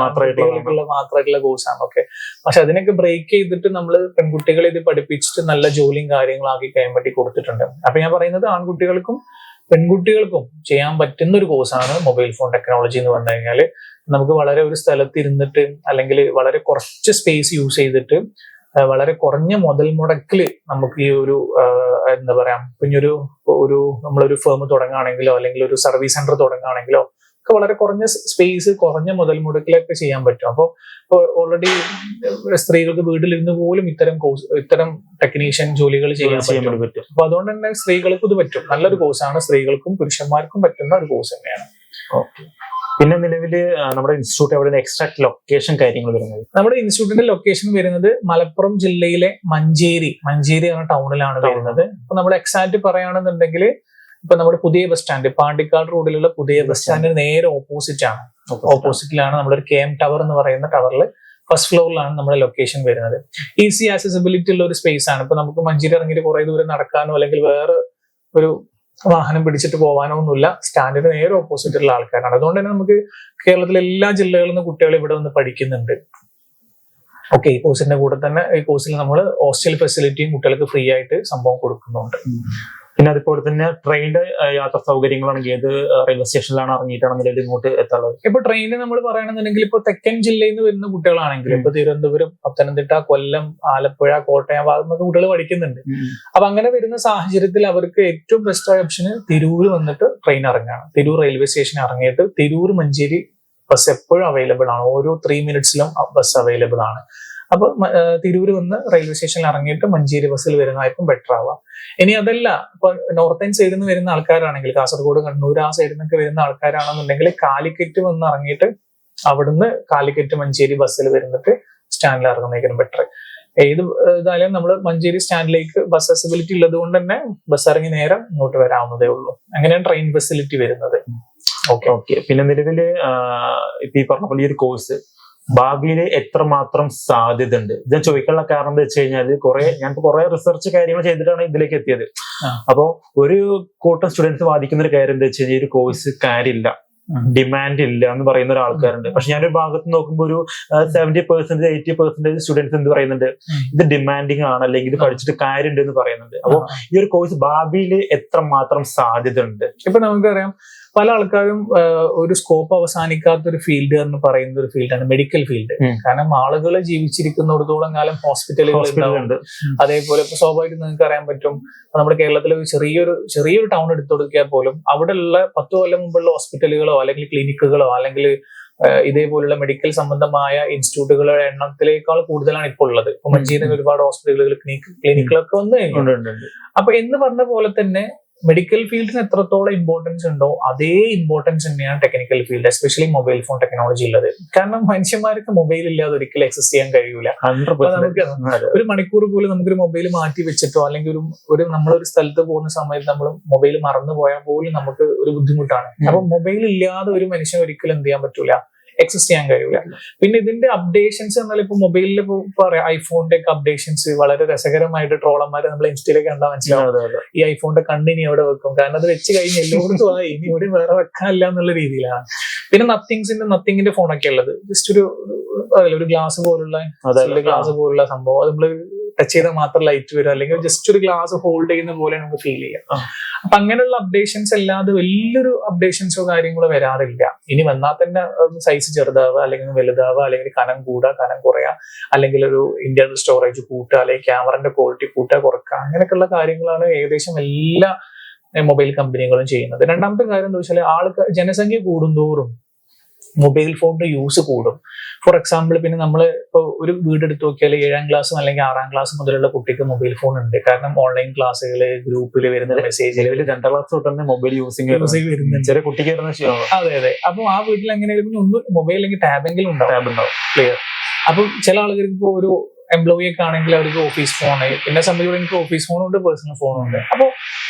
മാത്രമായിട്ടുള്ള കോഴ്സാണ്. ഓക്കെ. പക്ഷെ അതിനൊക്കെ ബ്രേക്ക് ചെയ്തിട്ട് നമ്മൾ പെൺകുട്ടികളെ ഇത് പഠിപ്പിച്ചിട്ട് നല്ല ജോലിയും കാര്യങ്ങളാക്കി KMIT കൊടുത്തിട്ടുണ്ട്. അപ്പൊ ഞാൻ പറയുന്നത്, ആൺകുട്ടികൾക്കും പെൺകുട്ടികൾക്കും ചെയ്യാൻ പറ്റുന്ന ഒരു കോഴ്സാണ് മൊബൈൽ ഫോൺ ടെക്നോളജി എന്ന് പറഞ്ഞു കഴിഞ്ഞാൽ. നമുക്ക് വളരെ ഒരു സ്ഥലത്ത് ഇരുന്നിട്ട്, അല്ലെങ്കിൽ വളരെ കുറച്ച് സ്പേസ് യൂസ് ചെയ്തിട്ട്, വളരെ കുറഞ്ഞ മുതൽ മുടക്കിൽ നമുക്ക് ഈ ഒരു എന്താ പറയാ, കുഞ്ഞൊരു നമ്മളൊരു ഫേം തുടങ്ങുകയാണെങ്കിലോ അല്ലെങ്കിൽ ഒരു സർവീസ് സെന്റർ തുടങ്ങുകയാണെങ്കിലോ ഒക്കെ വളരെ കുറഞ്ഞ സ്പേസ്, കുറഞ്ഞ മുതൽ മുടക്കിലൊക്കെ ചെയ്യാൻ പറ്റും. അപ്പോൾ ഓൾറെഡി സ്ത്രീകൾക്ക് വീട്ടിലിരുന്ന് പോലും ഇത്തരം ടെക്നീഷ്യൻ ജോലികൾ ചെയ്യാൻ പറ്റും. അപ്പൊ അതുകൊണ്ട് തന്നെ സ്ത്രീകൾക്കും ഇത് പറ്റും. നല്ലൊരു കോഴ്സാണ്, സ്ത്രീകൾക്കും പുരുഷന്മാർക്കും പറ്റുന്ന ഒരു കോഴ്സ് തന്നെയാണ്. ഓക്കെ. പിന്നെ നിലവില് നമ്മുടെ ഇൻസ്റ്റിറ്റ്യൂട്ട് എവിടെ എക്സാക്ട് ലൊക്കേഷൻ കാര്യങ്ങൾ വരുന്നത്? നമ്മുടെ ഇൻസ്റ്റിറ്റ്യൂട്ടിന്റെ ലൊക്കേഷൻ വരുന്നത് മലപ്പുറം ജില്ലയിലെ മഞ്ചേരി എന്ന ടൗണിലാണ് വരുന്നത്. അപ്പൊ നമ്മൾ എക്സാക്ട് പറയുകയാണെന്നുണ്ടെങ്കിൽ, ഇപ്പൊ നമ്മുടെ പുതിയ ബസ് സ്റ്റാൻഡ്, പാണ്ടിക്കാട് റോഡിലുള്ള പുതിയ ബസ് സ്റ്റാൻഡിന് നേരെ ഓപ്പോസിറ്റിലാണ് നമ്മളൊരു KM ടവർ എന്ന് പറയുന്ന ടവറിൽ ഫസ്റ്റ് ഫ്ലോറിലാണ് നമ്മുടെ ലൊക്കേഷൻ വരുന്നത്. ഈസി ആക്സസിബിലിറ്റി ഉള്ള ഒരു സ്പേസ് ആണ്. ഇപ്പൊ നമുക്ക് മഞ്ചേരി ഇറങ്ങിയിട്ട് കുറെ ദൂരം നടക്കാനോ അല്ലെങ്കിൽ വേറെ ഒരു വാഹനം പിടിച്ചിട്ട് പോകാനോ ഒന്നുമില്ല. സ്റ്റാൻഡിന് നേരെ ഓപ്പോസിറ്റുള്ള ആൾക്കാരാണ്. അതുകൊണ്ട് തന്നെ നമുക്ക് കേരളത്തിലെ എല്ലാ ജില്ലകളിൽ നിന്ന് കുട്ടികൾ ഇവിടെ വന്ന് പഠിക്കുന്നുണ്ട്. ഓക്കെ. ഈ കോഴ്സിന്റെ കൂടെ തന്നെ ഈ കോഴ്സിൽ നമ്മൾ ഹോസ്റ്റൽ ഫെസിലിറ്റിയും കുട്ടികൾക്ക് ഫ്രീ ആയിട്ട് സംഭവം കൊടുക്കുന്നുണ്ട്. പിന്നെ അതുപോലെ തന്നെ ട്രെയിനിന്റെ യാത്രാ സൗകര്യങ്ങളാണെങ്കിൽ ഏത് റെയിൽവേ സ്റ്റേഷനിലാണ് ഇറങ്ങിയിട്ടാണെന്നുണ്ടെങ്കിൽ ഇങ്ങോട്ട് എത്താനുള്ളത്? ഇപ്പൊ ട്രെയിനിൽ നമ്മൾ പറയുകയാണെന്നുണ്ടെങ്കിൽ, ഇപ്പൊ തെക്കൻ ജില്ലയിൽ നിന്ന് വരുന്ന കുട്ടികളാണെങ്കിൽ, ഇപ്പൊ തിരുവനന്തപുരം, പത്തനംതിട്ട, കൊല്ലം, ആലപ്പുഴ, കോട്ടയം ഭാഗത്തൊക്കെ കുട്ടികൾ പഠിക്കുന്നുണ്ട്. അപ്പൊ അങ്ങനെ വരുന്ന സാഹചര്യത്തിൽ അവർക്ക് ഏറ്റവും ബെസ്റ്റ് ഓപ്ഷന് തിരൂര് വന്നിട്ട് ട്രെയിൻ ഇറങ്ങുകയാണ്. തിരൂർ റെയിൽവേ സ്റ്റേഷൻ ഇറങ്ങിയിട്ട് തിരൂർ മഞ്ചേരി ബസ് എപ്പോഴും അവൈലബിൾ ആണ്. ഓരോ 3 മിനിറ്റ്സിലും ബസ് അവൈലബിൾ ആണ്. അപ്പൊ തിരൂര് വന്ന് റെയിൽവേ സ്റ്റേഷനിൽ ഇറങ്ങിയിട്ട് മഞ്ചേരി ബസ്സിൽ വരുന്നതായിരിക്കും ബെറ്റർ ആവുക. ഇനി അതല്ല, ഇപ്പൊ നോർത്തേൺ സൈഡിൽ നിന്ന് വരുന്ന ആൾക്കാരാണെങ്കിൽ, കാസർഗോഡ്, കണ്ണൂർ ആ സൈഡിൽ നിന്നൊക്കെ വരുന്ന ആൾക്കാരാണെന്നുണ്ടെങ്കിൽ കാലിക്കറ്റ് വന്ന് ഇറങ്ങിയിട്ട് അവിടുന്ന് കാലിക്കറ്റ് മഞ്ചേരി ബസ്സിൽ വരുന്നിട്ട് സ്റ്റാൻഡിൽ ഇറങ്ങുന്നതായിരിക്കും ബെറ്റർ. ഏത് ഇതായാലും നമ്മൾ മഞ്ചേരി സ്റ്റാൻഡിലേക്ക് ബസ് ഫെസിലിറ്റി ഉള്ളത് കൊണ്ട് തന്നെ ബസ് ഇറങ്ങി നേരെ ഇങ്ങോട്ട് വരാവുന്നതേ ഉള്ളൂ. അങ്ങനെയാണ് ട്രെയിൻ ഫെസിലിറ്റി വരുന്നത്. ഓക്കെ. പിന്നെ നിലവില് ഇപ്പൊ ഈ പറഞ്ഞ പോലെ ഈ ഒരു കോഴ്സ് ഭാവിയിൽ എത്രമാത്രം സാധ്യത ഉണ്ട്? ഞാൻ ചോദിക്കാനുള്ള കാരണം എന്താ വെച്ച് കഴിഞ്ഞാൽ ഞാനിപ്പോ കുറെ റിസർച്ച് കാര്യങ്ങൾ ചെയ്തിട്ടാണ് ഇതിലേക്ക് എത്തിയത്. അപ്പൊ ഒരു കൂട്ടം സ്റ്റുഡൻസ് വാദിക്കുന്ന ഒരു കാര്യം എന്താ വെച്ച് കഴിഞ്ഞാൽ ഒരു കോഴ്സ് കാര്യമില്ല, ഡിമാൻഡ് ഇല്ല എന്ന് പറയുന്ന ഒരാൾക്കാരുണ്ട്. പക്ഷെ ഞാനൊരു ഭാഗത്ത് നോക്കുമ്പോൾ ഒരു 70% 80% സ്റ്റുഡൻസ് എന്ത് പറയുന്നുണ്ട്, ഇത് ഡിമാൻഡിങ് ആണ്, അല്ലെങ്കിൽ ഇത് പഠിച്ചിട്ട് കാര്യമുണ്ട് എന്ന് പറയുന്നുണ്ട്. അപ്പൊ ഈ ഒരു കോഴ്സ് ഭാവിയിൽ എത്രമാത്രം സാധ്യത ഉണ്ട്? ഇപ്പൊ നമുക്കറിയാം പല ആൾക്കാരും ഒരു സ്കോപ്പ് അവസാനിക്കാത്ത ഒരു ഫീൽഡ് എന്ന് പറയുന്ന ഒരു ഫീൽഡാണ് മെഡിക്കൽ ഫീൽഡ്. കാരണം ആളുകൾ ജീവിച്ചിരിക്കുന്നിടത്തോളം കാലം ഹോസ്പിറ്റലുകളുണ്ട്. അതേപോലെ ഇപ്പൊ സ്വാഭാവികമായിട്ടും നിങ്ങൾക്ക് അറിയാൻ പറ്റും, നമ്മുടെ കേരളത്തിലെ ചെറിയൊരു ടൗൺ എടുത്തു കൊടുക്കിയാൽ പോലും അവിടെയുള്ള 10 കൊല്ലം മുമ്പുള്ള ഹോസ്പിറ്റലുകളോ അല്ലെങ്കിൽ ക്ലിനിക്കുകളോ അല്ലെങ്കിൽ ഇതേപോലുള്ള മെഡിക്കൽ സംബന്ധമായ ഇൻസ്റ്റിറ്റ്യൂട്ടുകളുടെ എണ്ണത്തിലേക്കാൾ കൂടുതലാണ് ഇപ്പോൾ ഉള്ളത്. ഇപ്പൊ മഞ്ചേരിയിൽ ഒരുപാട് ഹോസ്പിറ്റലുകൾ ക്ലിനിക്കുകളൊക്കെ വന്നു കഴിഞ്ഞു. അപ്പൊ എന്ന് പറഞ്ഞ പോലെ തന്നെ മെഡിക്കൽ ഫീൽഡിന് എത്രത്തോളം ഇമ്പോർട്ടൻസ് ഉണ്ടോ അതേ ഇമ്പോർട്ടൻസ് തന്നെയാണ് technical field, especially mobile phone technology ഉള്ളത്. കാരണം മനുഷ്യന്മാർക്ക് മൊബൈൽ ഇല്ലാതെ ഒരിക്കലും എക്സിസ്റ്റ് ചെയ്യാൻ കഴിയൂല. നമുക്ക് ഒരു മണിക്കൂർ പോലും നമുക്കൊരു മൊബൈൽ മാറ്റി വെച്ചിട്ടോ അല്ലെങ്കിൽ നമ്മളൊരു സ്ഥലത്ത് പോകുന്ന സമയത്ത് നമ്മൾ മൊബൈൽ മറന്നു പോയാൽ പോലും നമുക്ക് ഒരു ബുദ്ധിമുട്ടാണ്. അപ്പൊ മൊബൈൽ ഇല്ലാതെ ഒരു മനുഷ്യൻ ഒരിക്കലും എന്ത് ചെയ്യാൻ പറ്റൂല, എക്സിസ്റ്റ് ചെയ്യാൻ കഴിയൂല. പിന്നെ ഇതിന്റെ അപ്ഡേഷൻസ് എന്നാൽ ഇപ്പൊ മൊബൈലിൽ പറയാം, ഐഫോണിന്റെ ഒക്കെ അപ്ഡേഷൻസ് വളരെ രസകരമായിട്ട് ട്രോളന്മാരെ നമ്മൾ ഇൻസ്റ്റയിലേക്ക് കണ്ടാൽ മനസ്സിലാവും. ഈ ഐഫോണിന്റെ കണ്ണിനി എവിടെ വെക്കും, കാരണം അത് വെച്ച് കഴിഞ്ഞ് എല്ലായിടത്തും ഇനി ഇവിടെ വേറെ വെക്കാനില്ല എന്നുള്ള രീതിയിലാണ്. പിന്നെ നത്തിങ്ങിന്റെ ഫോണൊക്കെ ഉള്ളത് ജസ്റ്റ് ഒരു ഗ്ലാസ് പോലുള്ള സംഭവം, അത് നമ്മള് ടച്ച് ചെയ്താൽ മാത്രം ലൈറ്റ് വരും, അല്ലെങ്കിൽ ജസ്റ്റ് ഒരു ഗ്ലാസ് ഹോൾഡ് ചെയ്യുന്ന പോലെ നമുക്ക് ഫീൽ ചെയ്യാം. അപ്പൊ അങ്ങനെയുള്ള അപ്ഡേഷൻസ് അല്ലാതെ വലിയൊരു അപ്ഡേഷൻസോ കാര്യങ്ങളോ വരാറില്ല. ഇനി വന്നാൽ തന്നെ സൈസ് ചെറുതാവുക, അല്ലെങ്കിൽ വലുതാവുക, അല്ലെങ്കിൽ കനം കൂടുക, കനം കുറയുക, അല്ലെങ്കിൽ ഒരു ഇന്റർണൽ സ്റ്റോറേജ് കൂട്ടുക, അല്ലെങ്കിൽ ക്യാമറന്റെ ക്വാളിറ്റി കൂട്ടുക കുറക്കുക, അങ്ങനെയൊക്കെയുള്ള കാര്യങ്ങളാണ് ഏകദേശം എല്ലാ മൊബൈൽ കമ്പനികളും ചെയ്യുന്നത്. രണ്ടാമത്തെ കാര്യം എന്താ വെച്ചാൽ ജനസംഖ്യ കൂടുന്തോറും മൊബൈൽ ഫോണിന്റെ യൂസ് കൂടും. ഫോർ എക്സാമ്പിൾ, പിന്നെ നമ്മൾ ഇപ്പോൾ ഒരു വീട് എടുത്ത് നോക്കിയാൽ 7ാം ക്ലാസ്സും അല്ലെങ്കിൽ 6ാം ക്ലാസ് മുതലുള്ള കുട്ടിക്ക് മൊബൈൽ ഫോൺ ഉണ്ട്. കാരണം ഓൺലൈൻ ക്ലാസ്സുകള്, ഗ്രൂപ്പിൽ വരുന്ന മെസ്സേജ്, 2ാം ക്ലാസ് തൊട്ട് തന്നെ മൊബൈൽ യൂസിങ് വരുന്നുണ്ട് ചെറിയ കുട്ടിക്ക്. അതെ. അപ്പൊ ആ വീട്ടിൽ എങ്ങനെയാലും ഒന്ന് മൊബൈൽ അല്ലെങ്കിൽ ടാബെങ്കിലും ഉണ്ടാവും. ക്ലിയർ. അപ്പൊ ചില ആളുകൾക്ക് ഇപ്പോൾ ഒരു എംപ്ലോയി ഒക്കെ ആണെങ്കിൽ അവർക്ക് ഓഫീസ് ഫോണ്, പിന്നെ സംബന്ധിച്ച് എനിക്ക് ഓഫീസ് ഫോണുണ്ട്, പേഴ്സണൽ ഫോണുണ്ട്. അപ്പൊ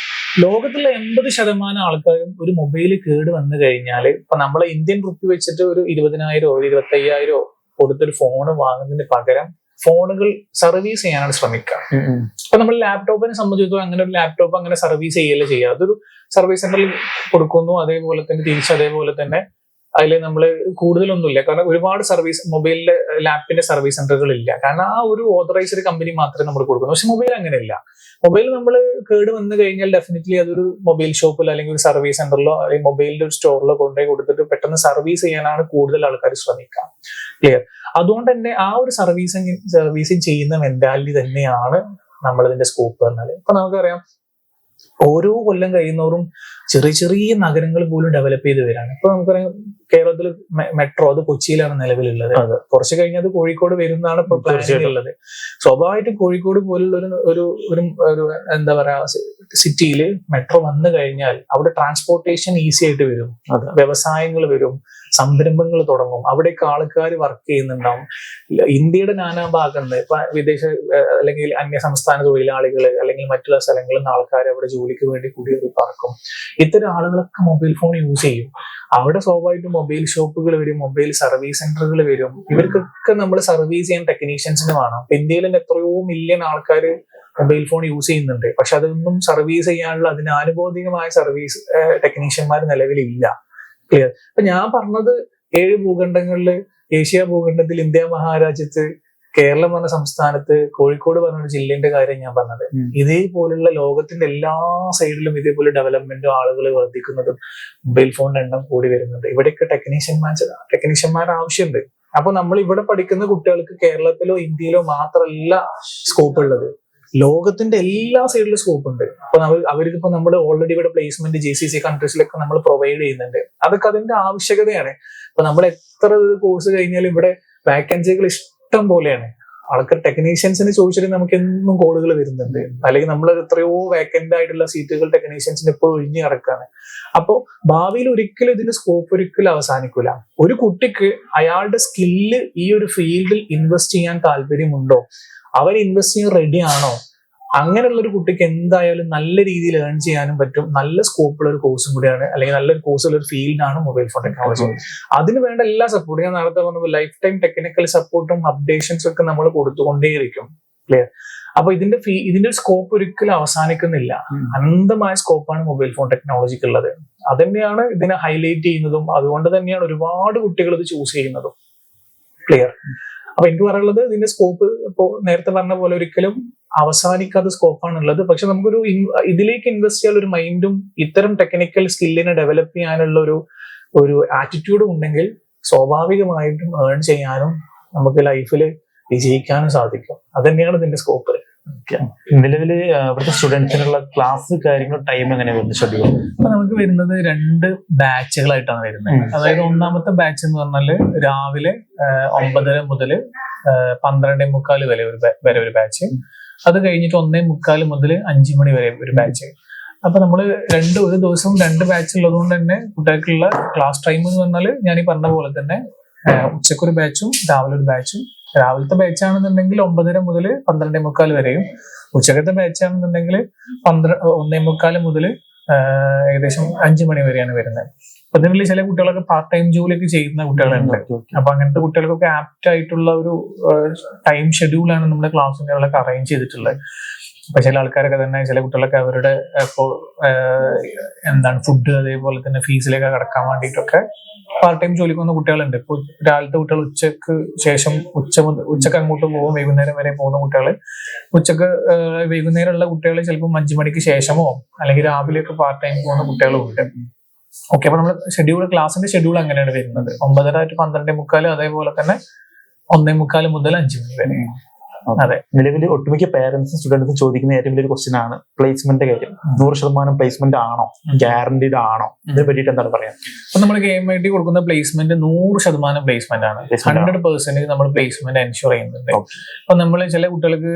ലോകത്തുള്ള 80% ആൾക്കാരും ഒരു മൊബൈൽ കേട് വന്നു കഴിഞ്ഞാൽ ഇപ്പൊ നമ്മളെ ഇന്ത്യൻ റുപ്പി വെച്ചിട്ട് ഒരു 20,000 25,000 കൊടുത്തൊരു ഫോൺ വാങ്ങുന്നതിന് പകരം ഫോണുകൾ സർവീസ് ചെയ്യാനാണ് ശ്രമിക്കുക. അപ്പൊ നമ്മൾ ലാപ്ടോപ്പിനെ സംബന്ധിച്ചിടത്തോളം അങ്ങനെ ഒരു ലാപ്ടോപ്പ് അങ്ങനെ സർവീസ് ചെയ്യല്ലേ ചെയ്യുക. അതൊരു സർവീസ് സെന്ററിൽ കൊടുക്കുന്നു, അതേപോലെ തന്നെ അതേപോലെ തന്നെ അതിൽ നമ്മൾ കൂടുതലൊന്നുമില്ല. കാരണം ഒരുപാട് മൊബൈലിലെ ലാപ്പിന്റെ സർവീസ് സെന്ററുകൾ ഇല്ല. കാരണം ആ ഒരു ഓതറൈസ്ഡ് കമ്പനി മാത്രമേ നമ്മൾ കൊടുക്കുന്നു. പക്ഷെ മൊബൈൽ അങ്ങനെയല്ല. മൊബൈൽ നമ്മൾ കേട് വന്നു കഴിഞ്ഞാൽ ഡെഫിനറ്റ്ലി അതൊരു മൊബൈൽ ഷോപ്പിലോ അല്ലെങ്കിൽ ഒരു സർവീസ് സെന്ററിലോ അല്ലെങ്കിൽ മൊബൈലിന്റെ ഒരു സ്റ്റോറിലോ കൊണ്ടുപോയി കൊടുത്തിട്ട് പെട്ടെന്ന് സർവീസ് ചെയ്യാനാണ് കൂടുതൽ ആൾക്കാർ ശ്രമിക്കുക. ക്ലിയർ. അതുകൊണ്ട് തന്നെ ആ ഒരു സർവീസിങ് ചെയ്യുന്ന മെന്റാലിറ്റി തന്നെയാണ് നമ്മളിതിന്റെ സ്കോപ്പ് പറഞ്ഞാൽ. ഇപ്പൊ നമുക്കറിയാം ഓരോ കൊല്ലം കഴിയുന്നവരും ചെറിയ ചെറിയ നഗരങ്ങൾ പോലും ഡെവലപ്പ് ചെയ്ത് വരാണ്. ഇപ്പൊ നമുക്കറിയാം കേരളത്തിൽ മെട്രോ അത് കൊച്ചിയിലാണ് നിലവിലുള്ളത്. കുറച്ച് കഴിഞ്ഞാൽ അത് കോഴിക്കോട് വരുന്നതാണ് ഇപ്പൊ പ്ലാനിങ് ഉള്ളത്. സ്വാഭാവികമായിട്ടും കോഴിക്കോട് പോലുള്ള ഒരു എന്താ പറയാ സിറ്റിയിൽ മെട്രോ വന്നു കഴിഞ്ഞാൽ അവിടെ ട്രാൻസ്പോർട്ടേഷൻ ഈസി ആയിട്ട് വരും, വ്യവസായങ്ങൾ വരും, സംരംഭങ്ങൾ തുടങ്ങും, അവിടേക്ക് ആൾക്കാർ വർക്ക് ചെയ്യുന്നുണ്ടാവും. ഇന്ത്യയുടെ നാനാഭാഗത്ത് നിന്ന് ഇപ്പൊ വിദേശ അല്ലെങ്കിൽ അന്യ സംസ്ഥാന തൊഴിലാളികൾ അല്ലെങ്കിൽ മറ്റുള്ള സ്ഥലങ്ങളിൽ നിന്ന് ആൾക്കാർ അവിടെ ജോലിക്ക് വേണ്ടി കുടിയേറി പറക്കും. ഇത്തരം ആളുകളൊക്കെ മൊബൈൽ ഫോൺ യൂസ് ചെയ്യും. അവിടെ സ്വാഭാവികമായിട്ടും മൊബൈൽ ഷോപ്പുകൾ വരും, മൊബൈൽ സർവീസ് സെന്ററുകൾ വരും. ഇവർക്കൊക്കെ നമ്മൾ സർവീസ് ചെയ്യാൻ ടെക്നീഷ്യൻസിന് വേണം. ഇന്ത്യയിൽ തന്നെ എത്രയോ മില്യൺ ആൾക്കാർ മൊബൈൽ ഫോൺ യൂസ് ചെയ്യുന്നുണ്ട്. പക്ഷെ അതൊന്നും സർവീസ് ചെയ്യാനുള്ള അതിന് ആനുപാതികമായ സർവീസ് ടെക്നീഷ്യന്മാർ നിലവിലില്ല. ക്ലിയർ. അപ്പൊ ഞാൻ പറഞ്ഞത് 7 ഭൂഖണ്ഡങ്ങളില്, ഏഷ്യ ഭൂഖണ്ഡത്തിൽ, ഇന്ത്യ മഹാരാജ്യത്ത്, കേരളം പറഞ്ഞ സംസ്ഥാനത്ത്, കോഴിക്കോട് പറഞ്ഞൊരു ജില്ലേന്റെ കാര്യം ഞാൻ പറഞ്ഞത്. ഇതേപോലുള്ള ലോകത്തിന്റെ എല്ലാ സൈഡിലും ഇതേപോലെ ഡെവലപ്മെന്റും ആളുകൾ വർദ്ധിക്കുന്നതും മൊബൈൽ ഫോണിന്റെ എണ്ണം കൂടി വരുന്നുണ്ട്. ഇവിടെയൊക്കെ ടെക്നീഷ്യന്മാർ ആവശ്യമുണ്ട്. അപ്പൊ നമ്മൾ ഇവിടെ പഠിക്കുന്ന കുട്ടികൾക്ക് കേരളത്തിലോ ഇന്ത്യയിലോ മാത്രമല്ല സ്കോപ്പ് ഉള്ളത്, ലോകത്തിന്റെ എല്ലാ സൈഡിലും സ്കോപ്പ് ഉണ്ട്. അപ്പൊ അവർക്കിപ്പോ നമ്മൾ ഓൾറെഡി ഇവിടെ പ്ലേസ്മെന്റ് GCC കൺട്രീസിലൊക്കെ നമ്മൾ പ്രൊവൈഡ് ചെയ്യുന്നുണ്ട്. അതൊക്കെ അതിന്റെ ആവശ്യകതയാണ്. ഇപ്പൊ നമ്മൾ എത്ര കോഴ്സ് കഴിഞ്ഞാലും ഇവിടെ വാക്കൻസികൾ ഇഷ്ടം പോലെയാണ്. ആൾക്കാർ ടെക്നീഷ്യൻസിന് ചോദിച്ചിട്ട് നമുക്ക് എന്നും കോളുകൾ വരുന്നുണ്ട്. അല്ലെങ്കിൽ നമ്മൾ എത്രയോ വേക്കന്റ് ആയിട്ടുള്ള സീറ്റുകൾ ടെക്നീഷ്യൻസിന് എപ്പോഴും ഒഴിഞ്ഞു കിടക്കാണ്. അപ്പോ ഭാവിയിൽ ഒരിക്കലും ഇതിന്റെ സ്കോപ്പ് ഒരിക്കലും അവസാനിക്കില്ല. ഒരു കുട്ടിക്ക് അയാളുടെ സ്കില്ല് ഈ ഒരു ഫീൽഡിൽ ഇൻവെസ്റ്റ് ചെയ്യാൻ താല്പര്യമുണ്ടോ, അവർ ഇൻവെസ്റ്റ് ചെയ്യാൻ റെഡി ആണോ, അങ്ങനെയുള്ള ഒരു കുട്ടിക്ക് എന്തായാലും നല്ല രീതിയിൽ ഏൺ ചെയ്യാനും പറ്റും. നല്ല സ്കോപ്പുള്ള ഒരു കോഴ്സും കൂടിയാണ്, അല്ലെങ്കിൽ നല്ലൊരു കോഴ്സുള്ള ഒരു ഫീൽഡാണ് മൊബൈൽ ഫോൺ ടെക്നോളജി. അതിന് വേണ്ട എല്ലാ സപ്പോർട്ടും ഞാൻ നേരത്തെ പറഞ്ഞ ലൈഫ് ടൈം ടെക്നിക്കൽ സപ്പോർട്ടും അപ്ഡേഷൻസും ഒക്കെ നമ്മൾ കൊടുത്തുകൊണ്ടേയിരിക്കും. ക്ലിയർ? അപ്പൊ ഇതിന്റെ സ്കോപ്പ് ഒരിക്കലും അവസാനിക്കുന്നില്ല. അനന്തമായ സ്കോപ്പാണ് മൊബൈൽ ഫോൺ ടെക്നോളജിക്ക് ഉള്ളത്. അതന്നെയാണ് ഇതിനെ ഹൈലൈറ്റ് ചെയ്യുന്നതും, അതുകൊണ്ട് തന്നെയാണ് ഒരുപാട് കുട്ടികൾ ഇത് ചൂസ് ചെയ്യുന്നതും. ക്ലിയർ? അപ്പൊ എനിക്ക് പറയാനുള്ളത് ഇതിന്റെ സ്കോപ്പ് ഇപ്പോ നേരത്തെ പറഞ്ഞ പോലെ ഒരിക്കലും അവസാനിക്കാത്ത സ്കോപ്പാണ് ഉള്ളത്. പക്ഷെ നമുക്കൊരു ഇതിലേക്ക് ഇൻവെസ്റ്റ് ചെയ്യാൻ ഒരു മൈൻഡും ഇത്തരം ടെക്നിക്കൽ സ്കില്ലിനെ ഡെവലപ്പ് ചെയ്യാനുള്ള ഒരു ആറ്റിറ്റ്യൂഡും ഉണ്ടെങ്കിൽ സ്വാഭാവികമായിട്ടും ഏൺ ചെയ്യാനും നമുക്ക് ലൈഫിൽ വിജയിക്കാനും സാധിക്കും. അതന്നെയാണ് ഇതിന്റെ സ്കോപ്പ്. നിലവില് ഇവിടുത്തെ സ്റ്റുഡൻസിനുള്ള ക്ലാസ് കാര്യങ്ങൾ ടൈം എങ്ങനെ വരുന്നത് ഷെഡ്യൂൾ? അപ്പൊ നമുക്ക് വരുന്നത് 2 ബാച്ചുകളായിട്ടാണ് വരുന്നത്. അതായത് ഒന്നാമത്തെ ബാച്ച് എന്ന് പറഞ്ഞാല് രാവിലെ 9:30 മുതൽ 12:45 വരെ ഒരു ബാച്ച്. അത് കഴിഞ്ഞിട്ട് 1:45 മുതൽ 5 മണി വരെ ഒരു ബാച്ച്. അപ്പൊ നമ്മള് ഒരു ദിവസം 2 ബാച്ച് ഉള്ളത് കൊണ്ട് തന്നെ കുട്ടികൾക്കുള്ള ക്ലാസ് ടൈം എന്ന് പറഞ്ഞാല് ഞാൻ ഈ പറഞ്ഞ പോലെ തന്നെ ഉച്ചക്കൊരു ബാച്ചും രാവിലെ ഒരു ബാച്ചും. രാവിലത്തെ ബാച്ചാണെന്നുണ്ടെങ്കിൽ 9:30 മുതൽ 12:45 വരെയും, ഉച്ചക്കത്തെ ബാച്ചാണെന്നുണ്ടെങ്കിൽ 1:45 മുതൽ ഏകദേശം 5 മണി വരെയാണ് വരുന്നത്. അപ്പൊ ഇതിനുള്ളിൽ ചില കുട്ടികളൊക്കെ പാർട്ട് ടൈം ജോലിയൊക്കെ ചെയ്യുന്ന കുട്ടികളുണ്ട്. അപ്പൊ അങ്ങനത്തെ കുട്ടികൾക്കൊക്കെ ആപ്റ്റ് ആയിട്ടുള്ള ഒരു ടൈം ഷെഡ്യൂളാണ് നമ്മുടെ ക്ലാസ്സിനുകളൊക്കെ അറേഞ്ച് ചെയ്തിട്ടുള്ളത്. അപ്പൊ ചില ആൾക്കാരൊക്കെ തന്നെ, ചില കുട്ടികളൊക്കെ അവരുടെ ഫുഡ് അതേപോലെ തന്നെ ഫീസിലേക്ക് കടക്കാൻ വേണ്ടിയിട്ടൊക്കെ പാർട്ട് ടൈം ജോലിക്ക് വന്ന കുട്ടികളുണ്ട്. ഇപ്പൊ രാവിലത്തെ കുട്ടികൾ ഉച്ചക്ക് ശേഷം ഉച്ചക്ക് അങ്ങോട്ട് പോകും, വൈകുന്നേരം വരെ പോകുന്ന കുട്ടികൾ, ഉച്ചക്ക് വൈകുന്നേരമുള്ള കുട്ടികൾ ചിലപ്പോൾ 5 മണിക്ക് ശേഷമോ അല്ലെങ്കിൽ രാവിലെയൊക്കെ പാർട്ട് ടൈം പോകുന്ന കുട്ടികളും ഉണ്ട്. ഓക്കെ, അപ്പൊ നമ്മൾ ക്ലാസിന്റെ ഷെഡ്യൂൾ അങ്ങനെയാണ് വരുന്നത്. 9:30 to 12:45, അതേപോലെ തന്നെ 1:45 മുതൽ 5 മണി വരെ. അതെ, നിലവിൽ ഒട്ടുമിക്ക പേരൻസും സ്റ്റുഡൻസും ചോദിക്കുന്ന ഏറ്റവും വലിയൊരു ക്വസ്റ്റ്യൻ ആണ് പ്ലേസ്മെന്റ് കാര്യം. 100% പ്ലേസ്മെന്റ് ആണോ, ഗ്യാരണ്ടീഡ് ആണോ, ഇതിനെ പറ്റിയിട്ട് എന്താണ് പറയാം? അപ്പൊ നമ്മൾ KMIT കൊടുക്കുന്ന പ്ലേസ്മെന്റ് 100% പ്ലേസ്മെന്റ് ആണ്. 100% നമ്മൾ പ്ലേസ്മെന്റ് എൻഷുർ ചെയ്യുന്നുണ്ട്. അപ്പൊ നമ്മൾ ചില കുട്ടികൾക്ക്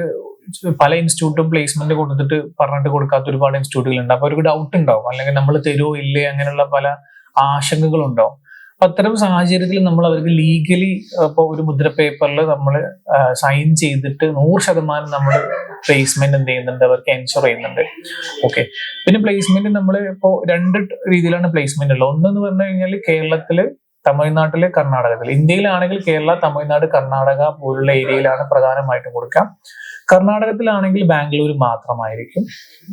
പല ഇൻസ്റ്റിറ്റ്യൂട്ടും പ്ലേസ്മെന്റ് കൊടുത്തിട്ട് പറഞ്ഞിട്ട് കൊടുക്കാത്ത ഒരുപാട് ഇൻസ്റ്റിറ്റ്യൂട്ടുകളുണ്ട്. അപ്പൊ അവർക്ക് ഡൗട്ട് ഉണ്ടാവും, അല്ലെങ്കിൽ നമ്മൾ തരുമോ ഇല്ലേ, അങ്ങനെയുള്ള പല ആശങ്കകളും ഉണ്ടാവും. അത്തരം സാഹചര്യത്തിൽ നമ്മൾ അവർക്ക് ലീഗലി ഇപ്പോൾ ഒരു മുദ്ര പേപ്പറിൽ നമ്മൾ സൈൻ ചെയ്തിട്ട് 100% നമ്മൾ പ്ലേസ്മെന്റ് എന്ത് ചെയ്യുന്നുണ്ട്, അവർക്ക് എൻഷുർ ചെയ്യുന്നുണ്ട്. ഓക്കെ, പിന്നെ പ്ലേസ്മെന്റ് നമ്മൾ ഇപ്പോൾ 2 രീതിയിലാണ് പ്ലേസ്മെന്റ് ഉള്ളത്. ഒന്നെന്ന് പറഞ്ഞു കഴിഞ്ഞാൽ കേരളത്തില്, തമിഴ്നാട്ടില്, കർണാടകത്തിൽ. ഇന്ത്യയിലാണെങ്കിൽ കേരള, തമിഴ്നാട്, കർണാടക പോലുള്ള ഏരിയയിലാണ് പ്രധാനമായിട്ടും കൊടുക്കാം. കർണാടകത്തിലാണെങ്കിൽ ബാംഗ്ലൂർ മാത്രമായിരിക്കും.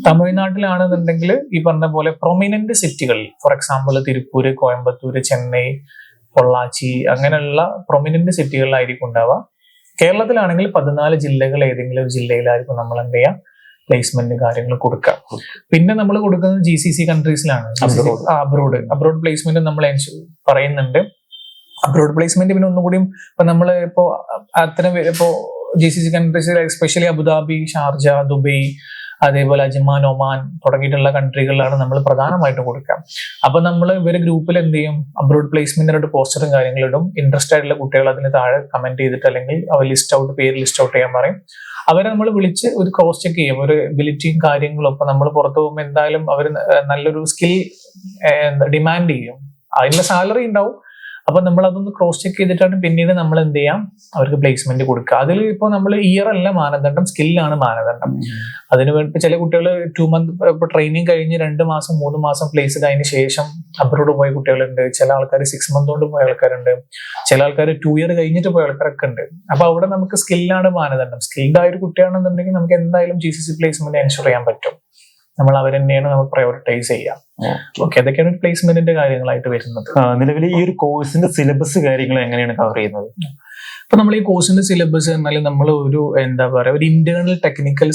തമിഴ്നാട്ടിലാണെന്നുണ്ടെങ്കിൽ ഈ പറഞ്ഞ പോലെ പ്രൊമിനന്റ് സിറ്റികളിൽ, ഫോർ എക്സാമ്പിൾ തിരുപ്പൂര്, കോയമ്പത്തൂര്, ചെന്നൈ, പൊള്ളാച്ചി, അങ്ങനെയുള്ള പ്രൊമിനന്റ് സിറ്റികളിലായിരിക്കും ഉണ്ടാവുക. കേരളത്തിലാണെങ്കിൽ 14 ജില്ലകൾ ഏതെങ്കിലും ഒരു ജില്ലയിലായിരിക്കും നമ്മൾ എന്ത് ചെയ്യുക, പ്ലേസ്മെന്റ് കാര്യങ്ങൾ കൊടുക്കുക. പിന്നെ നമ്മൾ കൊടുക്കുന്നത് GCC കൺട്രീസിലാണ്, അബ്രോഡ് പ്ലേസ്മെന്റ് നമ്മൾ പറയുന്നുണ്ട്. അബ്രോഡ് പ്ലേസ്മെന്റ് പിന്നെ ഒന്നുകൂടിയും ഇപ്പൊ നമ്മൾ ഇപ്പോ അത്തരം ഇപ്പോ GCC കൺട്രീസിൽ എസ്പെഷ്യലി അബുദാബി, ഷാർജ, ദുബൈ, അതേപോലെ അജ്മാൻ, ഒമാൻ തുടങ്ങിയിട്ടുള്ള കൺട്രികളിലാണ് നമ്മൾ പ്രധാനമായിട്ടും കൊടുക്കുക. അപ്പൊ നമ്മൾ ഇവര് ഗ്രൂപ്പിൽ എന്ത് ചെയ്യും, അബ്രോഡ് പ്ലേസ്മെന്റിനായിട്ട് പോസ്റ്ററും കാര്യങ്ങളിടും. ഇൻട്രസ്റ്റ് ആയിട്ടുള്ള കുട്ടികൾ അതിന് താഴെ കമന്റ് ചെയ്തിട്ട് അല്ലെങ്കിൽ അവർ പേര് ലിസ്റ്റ് ഔട്ട് ചെയ്യാൻ പറയും. അവരെ നമ്മൾ വിളിച്ച് ഒരു ക്രോസ് ചെക്ക് ചെയ്യും, ഒരു എബിലിറ്റിയും കാര്യങ്ങളും. അപ്പൊ നമ്മൾ പുറത്തു പോകുമ്പോൾ എന്തായാലും അവർ നല്ലൊരു സ്കിൽ ഡിമാൻഡ് ചെയ്യും, അതിനുള്ള സാലറി ഉണ്ടാവും. അപ്പൊ നമ്മൾ അതൊന്ന് ക്രോസ് ചെക്ക് ചെയ്തിട്ടാണ് പിന്നീട് നമ്മൾ എന്ത് ചെയ്യാം, അവർക്ക് പ്ലേസ്മെന്റ് കൊടുക്കുക. അതിൽ ഇപ്പൊ നമ്മൾ ഇയർ അല്ല മാനദണ്ഡം, സ്കില്ലാണ് മാനദണ്ഡം. അതിന് വേണ്ടി ചില കുട്ടികൾ 2 month ഇപ്പൊ ട്രെയിനിങ് കഴിഞ്ഞ് 2 മാസം 3 മാസം പ്ലേസ്ഡ് അതിന് ശേഷം അബ്രോഡ് പോയ കുട്ടികളുണ്ട്. ചില ആൾക്കാർ 6 month കൊണ്ട് പോയ ആൾക്കാരുണ്ട്. ചില ആൾക്കാർ 2 year കഴിഞ്ഞിട്ട് പോയ ആൾക്കാരൊക്കെ ഉണ്ട്. അപ്പൊ അവിടെ നമുക്ക് സ്കില്ലാണ് മാനദണ്ഡം. സ്കിൽഡ് ആയ ഒരു കുട്ടിയാണെന്നുണ്ടെങ്കിൽ നമുക്ക് എന്തായാലും GCC പ്ലേസ്മെന്റ് എൻഷുർ ചെയ്യാൻ പറ്റും. നമ്മൾ അവർ തന്നെയാണ് നമുക്ക് പ്രയോറിറ്റൈസ് ചെയ്യാം. ഓക്കെ, അതൊക്കെയാണ് പ്ലേസ്മെന്റിന്റെ കാര്യങ്ങളായിട്ട് വരുന്നത്. നിലവിൽ ഈ ഒരു കോഴ്സിന്റെ സിലബസ് കാര്യങ്ങൾ എങ്ങനെയാണ് കവർ ചെയ്യുന്നത്? ഇപ്പൊ നമ്മൾ ഈ കോഴ്സിന്റെ സിലബസ് പറഞ്ഞാൽ നമ്മൾ ഒരു ഒരു ഇന്റേണൽ ടെക്നിക്കൽ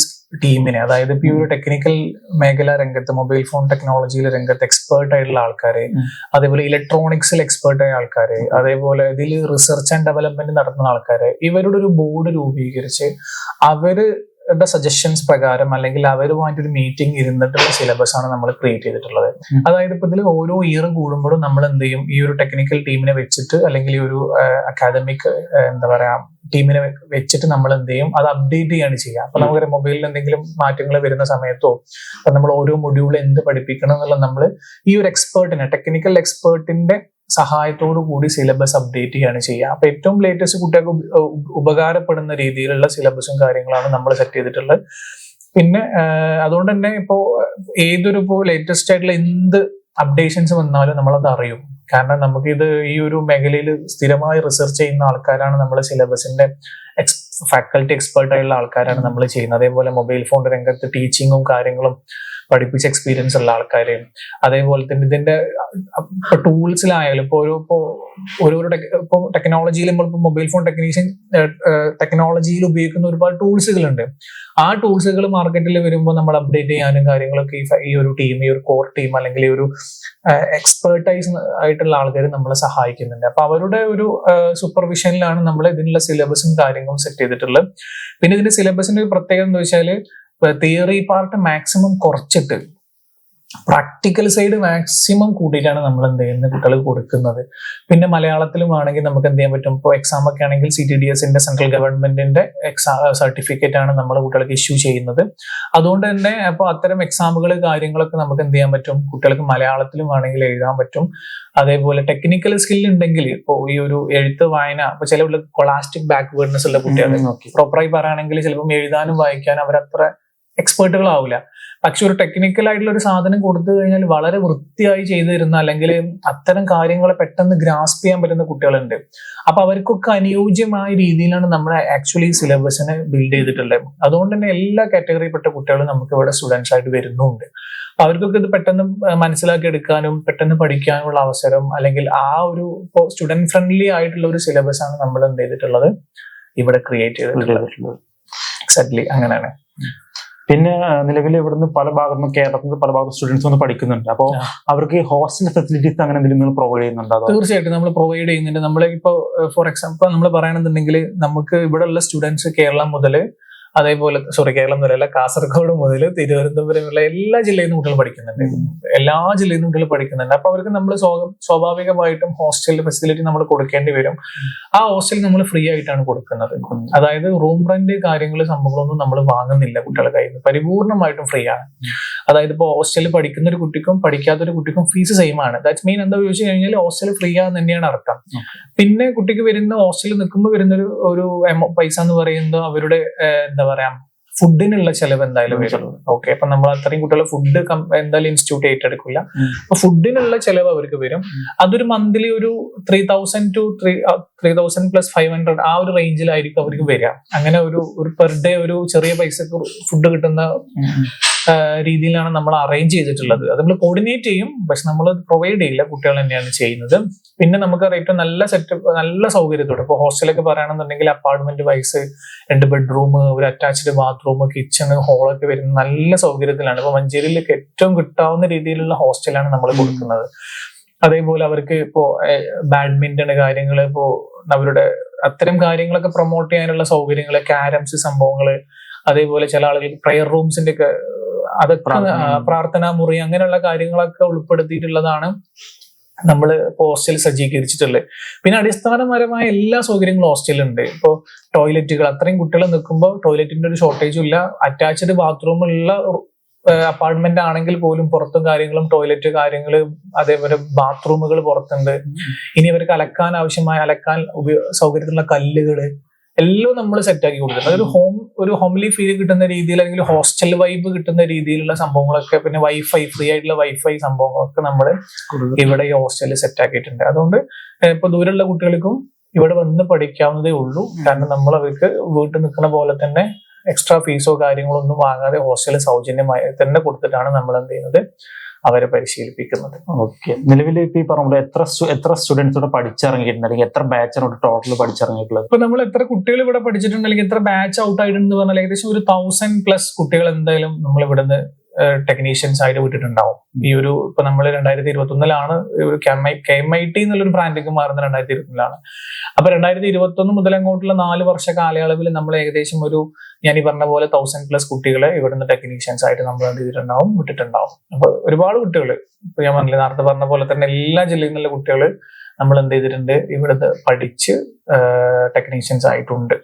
ടീമിനെ, അതായത് ഇപ്പൊ ഈ ഒരു ടെക്നിക്കൽ മേഖല രംഗത്ത്, മൊബൈൽ ഫോൺ ടെക്നോളജിയിലെ രംഗത്ത് എക്സ്പേർട്ട് ആയിട്ടുള്ള ആൾക്കാര്, അതേപോലെ ഇലക്ട്രോണിക്സിൽ എക്സ്പേർട്ട് ആയ ആൾക്കാര്, അതേപോലെ ഇതിൽ റിസർച്ച് ആൻഡ് ഡെവലപ്മെന്റ് നടത്തുന്ന ആൾക്കാര്, ഇവരുടെ ഒരു ബോർഡ് രൂപീകരിച്ച് അവരുടെ സജഷൻസ് പ്രകാരം അല്ലെങ്കിൽ അവരുമായിട്ടൊരു മീറ്റിംഗ് ഇരുന്നിട്ടുള്ള സിലബസ് ആണ് നമ്മൾ ക്രിയേറ്റ് ചെയ്തിട്ടുള്ളത്. അതായത് ഇപ്പൊ ഇതിൽ ഓരോ ഇയർ കൂടുമ്പോഴും നമ്മൾ എന്ത് ചെയ്യും, ഈ ഒരു ടെക്നിക്കൽ ടീമിനെ വെച്ചിട്ട് അല്ലെങ്കിൽ ഈ ഒരു അക്കാദമിക് ടീമിനെ വെച്ചിട്ട് നമ്മൾ എന്ത് ചെയ്യും, അത് അപ്ഡേറ്റ് ചെയ്യാണ് ചെയ്യുക. അപ്പൊ നമുക്ക് മൊബൈലിൽ എന്തെങ്കിലും മാറ്റങ്ങൾ വരുന്ന സമയത്തോ നമ്മൾ ഓരോ മൊഡ്യൂളിൽ എന്ത് പഠിപ്പിക്കണം എന്നുള്ള നമ്മൾ ഈ ഒരു എക്സ്പേർട്ടിനെ, ടെക്നിക്കൽ എക്സ്പേർട്ടിന്റെ സഹായത്തോടു കൂടി സിലബസ് അപ്ഡേറ്റ് ചെയ്യാണ് ചെയ്യുക. അപ്പൊ ഏറ്റവും ലേറ്റസ്റ്റ് കുട്ടികൾക്ക് ഉപകാരപ്പെടുന്ന രീതിയിലുള്ള സിലബസും കാര്യങ്ങളാണ് നമ്മൾ സെറ്റ് ചെയ്തിട്ടുള്ളത്. പിന്നെ അതുകൊണ്ട് തന്നെ ഇപ്പോൾ ലേറ്റസ്റ്റ് ആയിട്ടുള്ള എന്ത് അപ്ഡേഷൻസ് വന്നാലും നമ്മളത് അറിയും. കാരണം നമുക്കിത് ഈ ഒരു മേഖലയിൽ സ്ഥിരമായി റിസർച്ച് ചെയ്യുന്ന ആൾക്കാരാണ്, നമ്മൾ സിലബസിന്റെ ഫാക്കൽറ്റി എക്സ്പേർട്ട് ആയിട്ടുള്ള ആൾക്കാരാണ് നമ്മൾ ചെയ്യുന്നത്. അതേപോലെ മൊബൈൽ ഫോൺ രംഗത്ത് ടീച്ചിങ്ങും കാര്യങ്ങളും പഠിപ്പിച്ച എക്സ്പീരിയൻസ് ഉള്ള ആൾക്കാരെയും, അതേപോലെ തന്നെ ഇതിന്റെ ടൂൾസിലായാലും ഓരോരോ ടെക്നോളജിയിൽ നമ്മളിപ്പോൾ മൊബൈൽ ഫോൺ ടെക്നോളജിയിൽ ഉപയോഗിക്കുന്ന ഒരുപാട് ടൂൾസുകളുണ്ട്. ആ ടൂൾസുകൾ മാർക്കറ്റിൽ വരുമ്പോൾ നമ്മൾ അപ്ഡേറ്റ് ചെയ്യാനും കാര്യങ്ങളൊക്കെ ഈ ഒരു ടീം, ഈ ഒരു കോർ ടീം അല്ലെങ്കിൽ ഈ ഒരു എക്സ്പേർട്ടൈസ് ആയിട്ടുള്ള ആൾക്കാർ നമ്മളെ സഹായിക്കുന്നുണ്ട്. അപ്പൊ അവരുടെ ഒരു സൂപ്പർവിഷനിലാണ് നമ്മൾ ഇതിനുള്ള സിലബസും കാര്യങ്ങളും സെറ്റ് ചെയ്തിട്ടുള്ളത്. പിന്നെ ഇതിന്റെ സിലബസിന്റെ ഒരു പ്രത്യേകത എന്താ വെച്ചാൽ തിയറി പാർട്ട് മാക്സിമം കുറച്ചിട്ട് പ്രാക്ടിക്കൽ സൈഡ് മാക്സിമം കൂട്ടിയിട്ടാണ് നമ്മൾ എന്ത് ചെയ്യുന്നത് കുട്ടികൾക്ക് കൊടുക്കുന്നത്. പിന്നെ മലയാളത്തിലും ആണെങ്കിൽ നമുക്ക് എന്ത് ചെയ്യാൻ പറ്റും, ഇപ്പോൾ എക്സാം ഒക്കെ ആണെങ്കിൽ CTDSന്റെ സെൻട്രൽ ഗവൺമെന്റിന്റെ സർട്ടിഫിക്കറ്റ് ആണ് നമ്മൾ കുട്ടികൾക്ക് ഇഷ്യൂ ചെയ്യുന്നത്. അതുകൊണ്ട് തന്നെ അപ്പോൾ അത്തരം എക്സാമുകൾ കാര്യങ്ങളൊക്കെ നമുക്ക് എന്ത് ചെയ്യാൻ പറ്റും, കുട്ടികൾക്ക് മലയാളത്തിലും ആണെങ്കിൽ എഴുതാൻ പറ്റും. അതേപോലെ ടെക്നിക്കൽ സ്കിൽ ഉണ്ടെങ്കിൽ ഇപ്പോൾ ഈ ഒരു എഴുത്ത് വായന, ഇപ്പൊ ചില കൊളാസ്റ്റിക് ബാക്ക്വേർഡ്നെസ് ഉള്ള കുട്ടികൾ പ്രോപ്പറായി പറയുകയാണെങ്കിൽ ചിലപ്പം എഴുതാനും വായിക്കാനും അവരത്ര എക്സ്പേർട്ടുകളാവില്ല. പക്ഷെ ഒരു ടെക്നിക്കൽ ആയിട്ടുള്ള ഒരു സാധനം കൊടുത്തു കഴിഞ്ഞാൽ വളരെ വൃത്തിയായി ചെയ്തു തരുന്ന അല്ലെങ്കിൽ അത്തരം കാര്യങ്ങളെ പെട്ടെന്ന് ഗ്രാസ്പ് ചെയ്യാൻ പറ്റുന്ന കുട്ടികളുണ്ട്. അപ്പൊ അവർക്കൊക്കെ അനുയോജ്യമായ രീതിയിലാണ് നമ്മൾ ആക്ച്വലി സിലബസിനെ ബിൽഡ് ചെയ്തിട്ടുള്ളത്. അതുകൊണ്ട് തന്നെ എല്ലാ കാറ്റഗറിയിൽപ്പെട്ട കുട്ടികളും നമുക്ക് ഇവിടെ സ്റ്റുഡൻസ് ആയിട്ട് വരുന്നുണ്ട്. അവർക്കൊക്കെ ഇത് പെട്ടെന്ന് മനസ്സിലാക്കി എടുക്കാനും പെട്ടെന്ന് പഠിക്കാനുമുള്ള അവസരം, അല്ലെങ്കിൽ ആ ഒരു സ്റ്റുഡന്റ് ഫ്രണ്ട്ലി ആയിട്ടുള്ള ഒരു സിലബസ് ആണ് നമ്മൾ എന്ത് ചെയ്തിട്ടുള്ളത്, ഇവിടെ ക്രിയേറ്റ് ചെയ്തിട്ടുള്ളത്. എക്സാക്ട്ലി അങ്ങനെയാണ്. പിന്നെ നിലവിൽ ഇവിടുന്ന് പല ഭാഗത്തും കേരളത്തിൽ നിന്ന് പല ഭാഗത്തും സ്റ്റുഡൻസ് വന്ന് പഠിക്കുന്നുണ്ട്. അപ്പോൾ അവർക്ക് ഹോസ്റ്റൽ ഫെസിലിറ്റീസ് അങ്ങനെ എന്തെങ്കിലും പ്രൊവൈഡ് ചെയ്യുന്നുണ്ടോ? തീർച്ചയായിട്ടും നമ്മൾ പ്രൊവൈഡ് ചെയ്യുന്നുണ്ട്. നമ്മൾ ഇപ്പോൾ ഫോർ എക്സാമ്പിൾ നമ്മൾ പറയുകയാണെന്നുണ്ടെങ്കിൽ നമുക്ക് ഇവിടെ ഉള്ള സ്റ്റുഡൻസ് കേരളം മുതൽ കേരളം മുതലല്ല, കാസർഗോഡ് മുതൽ തിരുവനന്തപുരം ഉള്ള എല്ലാ ജില്ലയിൽ നിന്നും കുട്ടികൾ പഠിക്കുന്നുണ്ട്. എല്ലാ ജില്ലയിൽ നിന്നും കുട്ടികൾ പഠിക്കുന്നുണ്ട്. അപ്പൊ അവർക്ക് നമ്മൾ സ്വാഭാവികമായിട്ടും ഹോസ്റ്റൽ ഫെസിലിറ്റി നമ്മൾ കൊടുക്കേണ്ടി വരും. ആ ഹോസ്റ്റൽ നമ്മൾ ഫ്രീ ആയിട്ടാണ് കൊടുക്കുന്നത്. അതായത് റൂം റെന്റ് സംഭവങ്ങളൊന്നും നമ്മൾ വാങ്ങുന്നില്ല കുട്ടികളുടെ കയ്യിൽ നിന്ന്, പരിപൂർണമായിട്ടും ഫ്രീ ആണ്. അതായത് ഇപ്പോൾ ഹോസ്റ്റലിൽ പഠിക്കുന്ന ഒരു കുട്ടിക്കും പഠിക്കാത്തൊരു കുട്ടിക്കും ഫീസ് സെയിം ആണ്. ദാറ്റ്സ് മീൻ എന്താ ചോദിച്ചു കഴിഞ്ഞാൽ ഹോസ്റ്റൽ ഫ്രീ ആണെന്ന് തന്നെയാണ് അർത്ഥം. പിന്നെ കുട്ടിക്ക് വരുന്ന ഹോസ്റ്റലിൽ നിൽക്കുമ്പോൾ വരുന്ന ഒരു പൈസ എന്ന് പറയുന്നത് അവരുടെ എന്താ പറയാ ഫുഡിനുള്ള ചെലവ് എന്തായാലും വരും. ഓക്കെ, അപ്പൊ നമ്മൾ അത്രയും കുട്ടികളെ ഫുഡ് എന്തായാലും ഇൻസ്റ്റിറ്റ്യൂട്ട് ഏറ്റെടുക്കില്ല. അപ്പൊ ഫുഡിനുള്ള ചെലവ് അവർക്ക് വരും. അതൊരു മന്ത്ലി ഒരു 3,000 to 3,000 + 500 ആ ഒരു റേഞ്ചിലായിരിക്കും അവർക്ക് വരിക. അങ്ങനെ ഒരു പെർ ഡേ ഒരു ചെറിയ പൈസക്ക് ഫുഡ് കിട്ടുന്ന രീതിയിലാണ് നമ്മൾ അറേഞ്ച് ചെയ്തിട്ടുള്ളത്. അത് നമ്മൾ കോർഡിനേറ്റ് ചെയ്യും, പക്ഷെ നമ്മൾ പ്രൊവൈഡ് ചെയ്യില്ല, കുട്ടികൾ തന്നെയാണ് ചെയ്യുന്നത്. പിന്നെ നമുക്ക് ഏറ്റവും നല്ല സെറ്റപ്പ്, നല്ല സൗകര്യത്തോടെ ഇപ്പോൾ ഹോസ്റ്റലൊക്കെ പറയുകയാണെന്നുണ്ടെങ്കിൽ അപ്പാർട്ട്മെന്റ് വൈസ് 2 ബെഡ്റൂം, ഒരു അറ്റാച്ച്ഡ് ബാത്റൂം, കിച്ചണ്, ഹോളൊക്കെ വരുന്ന നല്ല സൗകര്യത്തിലാണ്. ഇപ്പൊ മഞ്ചേരിയിലേക്ക് ഏറ്റവും കിട്ടാവുന്ന രീതിയിലുള്ള ഹോസ്റ്റലാണ് നമ്മൾ കൊടുക്കുന്നത്. അതേപോലെ അവർക്ക് ഇപ്പോ ബാഡ്മിന്റൺ കാര്യങ്ങൾ, ഇപ്പോ അവരുടെ അത്തരം കാര്യങ്ങളൊക്കെ പ്രൊമോട്ട് ചെയ്യാനുള്ള സൗകര്യങ്ങള്, ക്യാരംസ് സംഭവങ്ങള്, അതേപോലെ ചില ആളുകൾ പ്രയർ റൂംസിന്റെ ഒക്കെ അതൊക്കെ പ്രാർത്ഥനാ മുറി അങ്ങനെയുള്ള കാര്യങ്ങളൊക്കെ ഉൾപ്പെടുത്തിയിട്ടുള്ളതാണ് നമ്മൾ ഹോസ്റ്റലിൽ സജ്ജീകരിച്ചിട്ടുള്ളത്. പിന്നെ അടിസ്ഥാനപരമായ എല്ലാ സൗകര്യങ്ങളും ഹോസ്റ്റലുണ്ട്. ഇപ്പോൾ ടോയ്ലറ്റുകൾ, അത്രയും കുട്ടികൾ നിൽക്കുമ്പോൾ ടോയ്ലറ്റിന്റെ ഒരു ഷോർട്ടേജും ഇല്ല. അറ്റാച്ച്ഡ് ബാത്റൂമുള്ള അപ്പാർട്ട്മെന്റ് ആണെങ്കിൽ പോലും പുറത്തും കാര്യങ്ങളും ടോയ്ലറ്റ് കാര്യങ്ങൾ, അതേപോലെ ബാത്റൂമുകൾ പുറത്തുണ്ട്. ഇനി അവർക്ക് അലക്കാൻ സൗകര്യത്തിലുള്ള കല്ലുകള് എല്ലാം നമ്മൾ സെറ്റാക്കി കൊടുത്തിട്ടുണ്ട്. ഒരു ഹോംലി ഫീൽ കിട്ടുന്ന രീതിയിൽ, അല്ലെങ്കിൽ ഹോസ്റ്റൽ വൈബ് കിട്ടുന്ന രീതിയിലുള്ള സംഭവങ്ങളൊക്കെ, പിന്നെ ഫ്രീ ആയിട്ടുള്ള വൈഫൈ സംഭവങ്ങളൊക്കെ നമ്മൾ ഇവിടെ ഈ ഹോസ്റ്റലിൽ സെറ്റാക്കിയിട്ടുണ്ട്. അതുകൊണ്ട് ഇപ്പൊ ദൂരമുള്ള കുട്ടികൾക്കും ഇവിടെ വന്ന് പഠിക്കാവുന്നതേ ഉള്ളൂ. കാരണം നമ്മൾ അവർക്ക് വീട്ടിൽ നിൽക്കുന്ന പോലെ തന്നെ എക്സ്ട്രാ ഫീസോ കാര്യങ്ങളോ ഒന്നും വാങ്ങാതെ ഹോസ്റ്റലിൽ സൗജന്യമായി തന്നെ കൊടുത്തിട്ടാണ് നമ്മൾ എന്ത് ചെയ്യുന്നത്, അവരെ പരിശീലിപ്പിക്കുന്നത്. ഓക്കെ, നിലവിൽ ഇപ്പൊ ഈ പറഞ്ഞ എത്ര സ്റ്റുഡൻസ് ഇവിടെ പഠിച്ചിറങ്ങിയിട്ടുണ്ട്, അല്ലെങ്കിൽ എത്ര ബാച്ചാണ് ടോട്ടൽ പഠിച്ചിറങ്ങിയിട്ടുള്ളത്? ഇപ്പൊ നമ്മൾ എത്ര കുട്ടികൾ ഇവിടെ പഠിച്ചിട്ടുണ്ട്, അല്ലെങ്കിൽ എത്ര ബാച്ച് ഔട്ട് ആയിട്ടുണ്ട് പറഞ്ഞാൽ ഏകദേശം ഒരു 1000+ കുട്ടികൾ എന്തായാലും നമ്മൾ ഇവിടുന്ന് ടെക്നീഷ്യൻസ് ആയിട്ട് വിട്ടിട്ടുണ്ടാവും. ഈ ഒരു ഇപ്പൊ നമ്മൾ 2021 ഒരു KMIT എന്നുള്ളൊരു ബ്രാൻഡിലേക്ക് മാറുന്ന 2021. അപ്പൊ 2021 മുതൽ അങ്ങോട്ടുള്ള 4 വർഷ കാലയളവിൽ നമ്മൾ ഏകദേശം ഞാൻ ഈ പറഞ്ഞ പോലെ 1000+ കുട്ടികളെ ഇവിടുന്ന് ടെക്നീഷ്യൻസ് ആയിട്ട് നമ്മൾ എന്ത് ചെയ്തിട്ടുണ്ടാവും, വിട്ടിട്ടുണ്ടാവും. അപ്പൊ ഒരുപാട് കുട്ടികൾ, ഇപ്പൊ ഞാൻ പറഞ്ഞില്ല നേരത്തെ പറഞ്ഞ പോലെ തന്നെ എല്ലാ ജില്ലയിൽ നിന്നുള്ള കുട്ടികൾ നമ്മൾ എന്ത് ചെയ്തിട്ടുണ്ട്, ഇവിടുന്ന് പഠിച്ച് ടെക്നീഷ്യൻസ് ആയിട്ടുണ്ട്.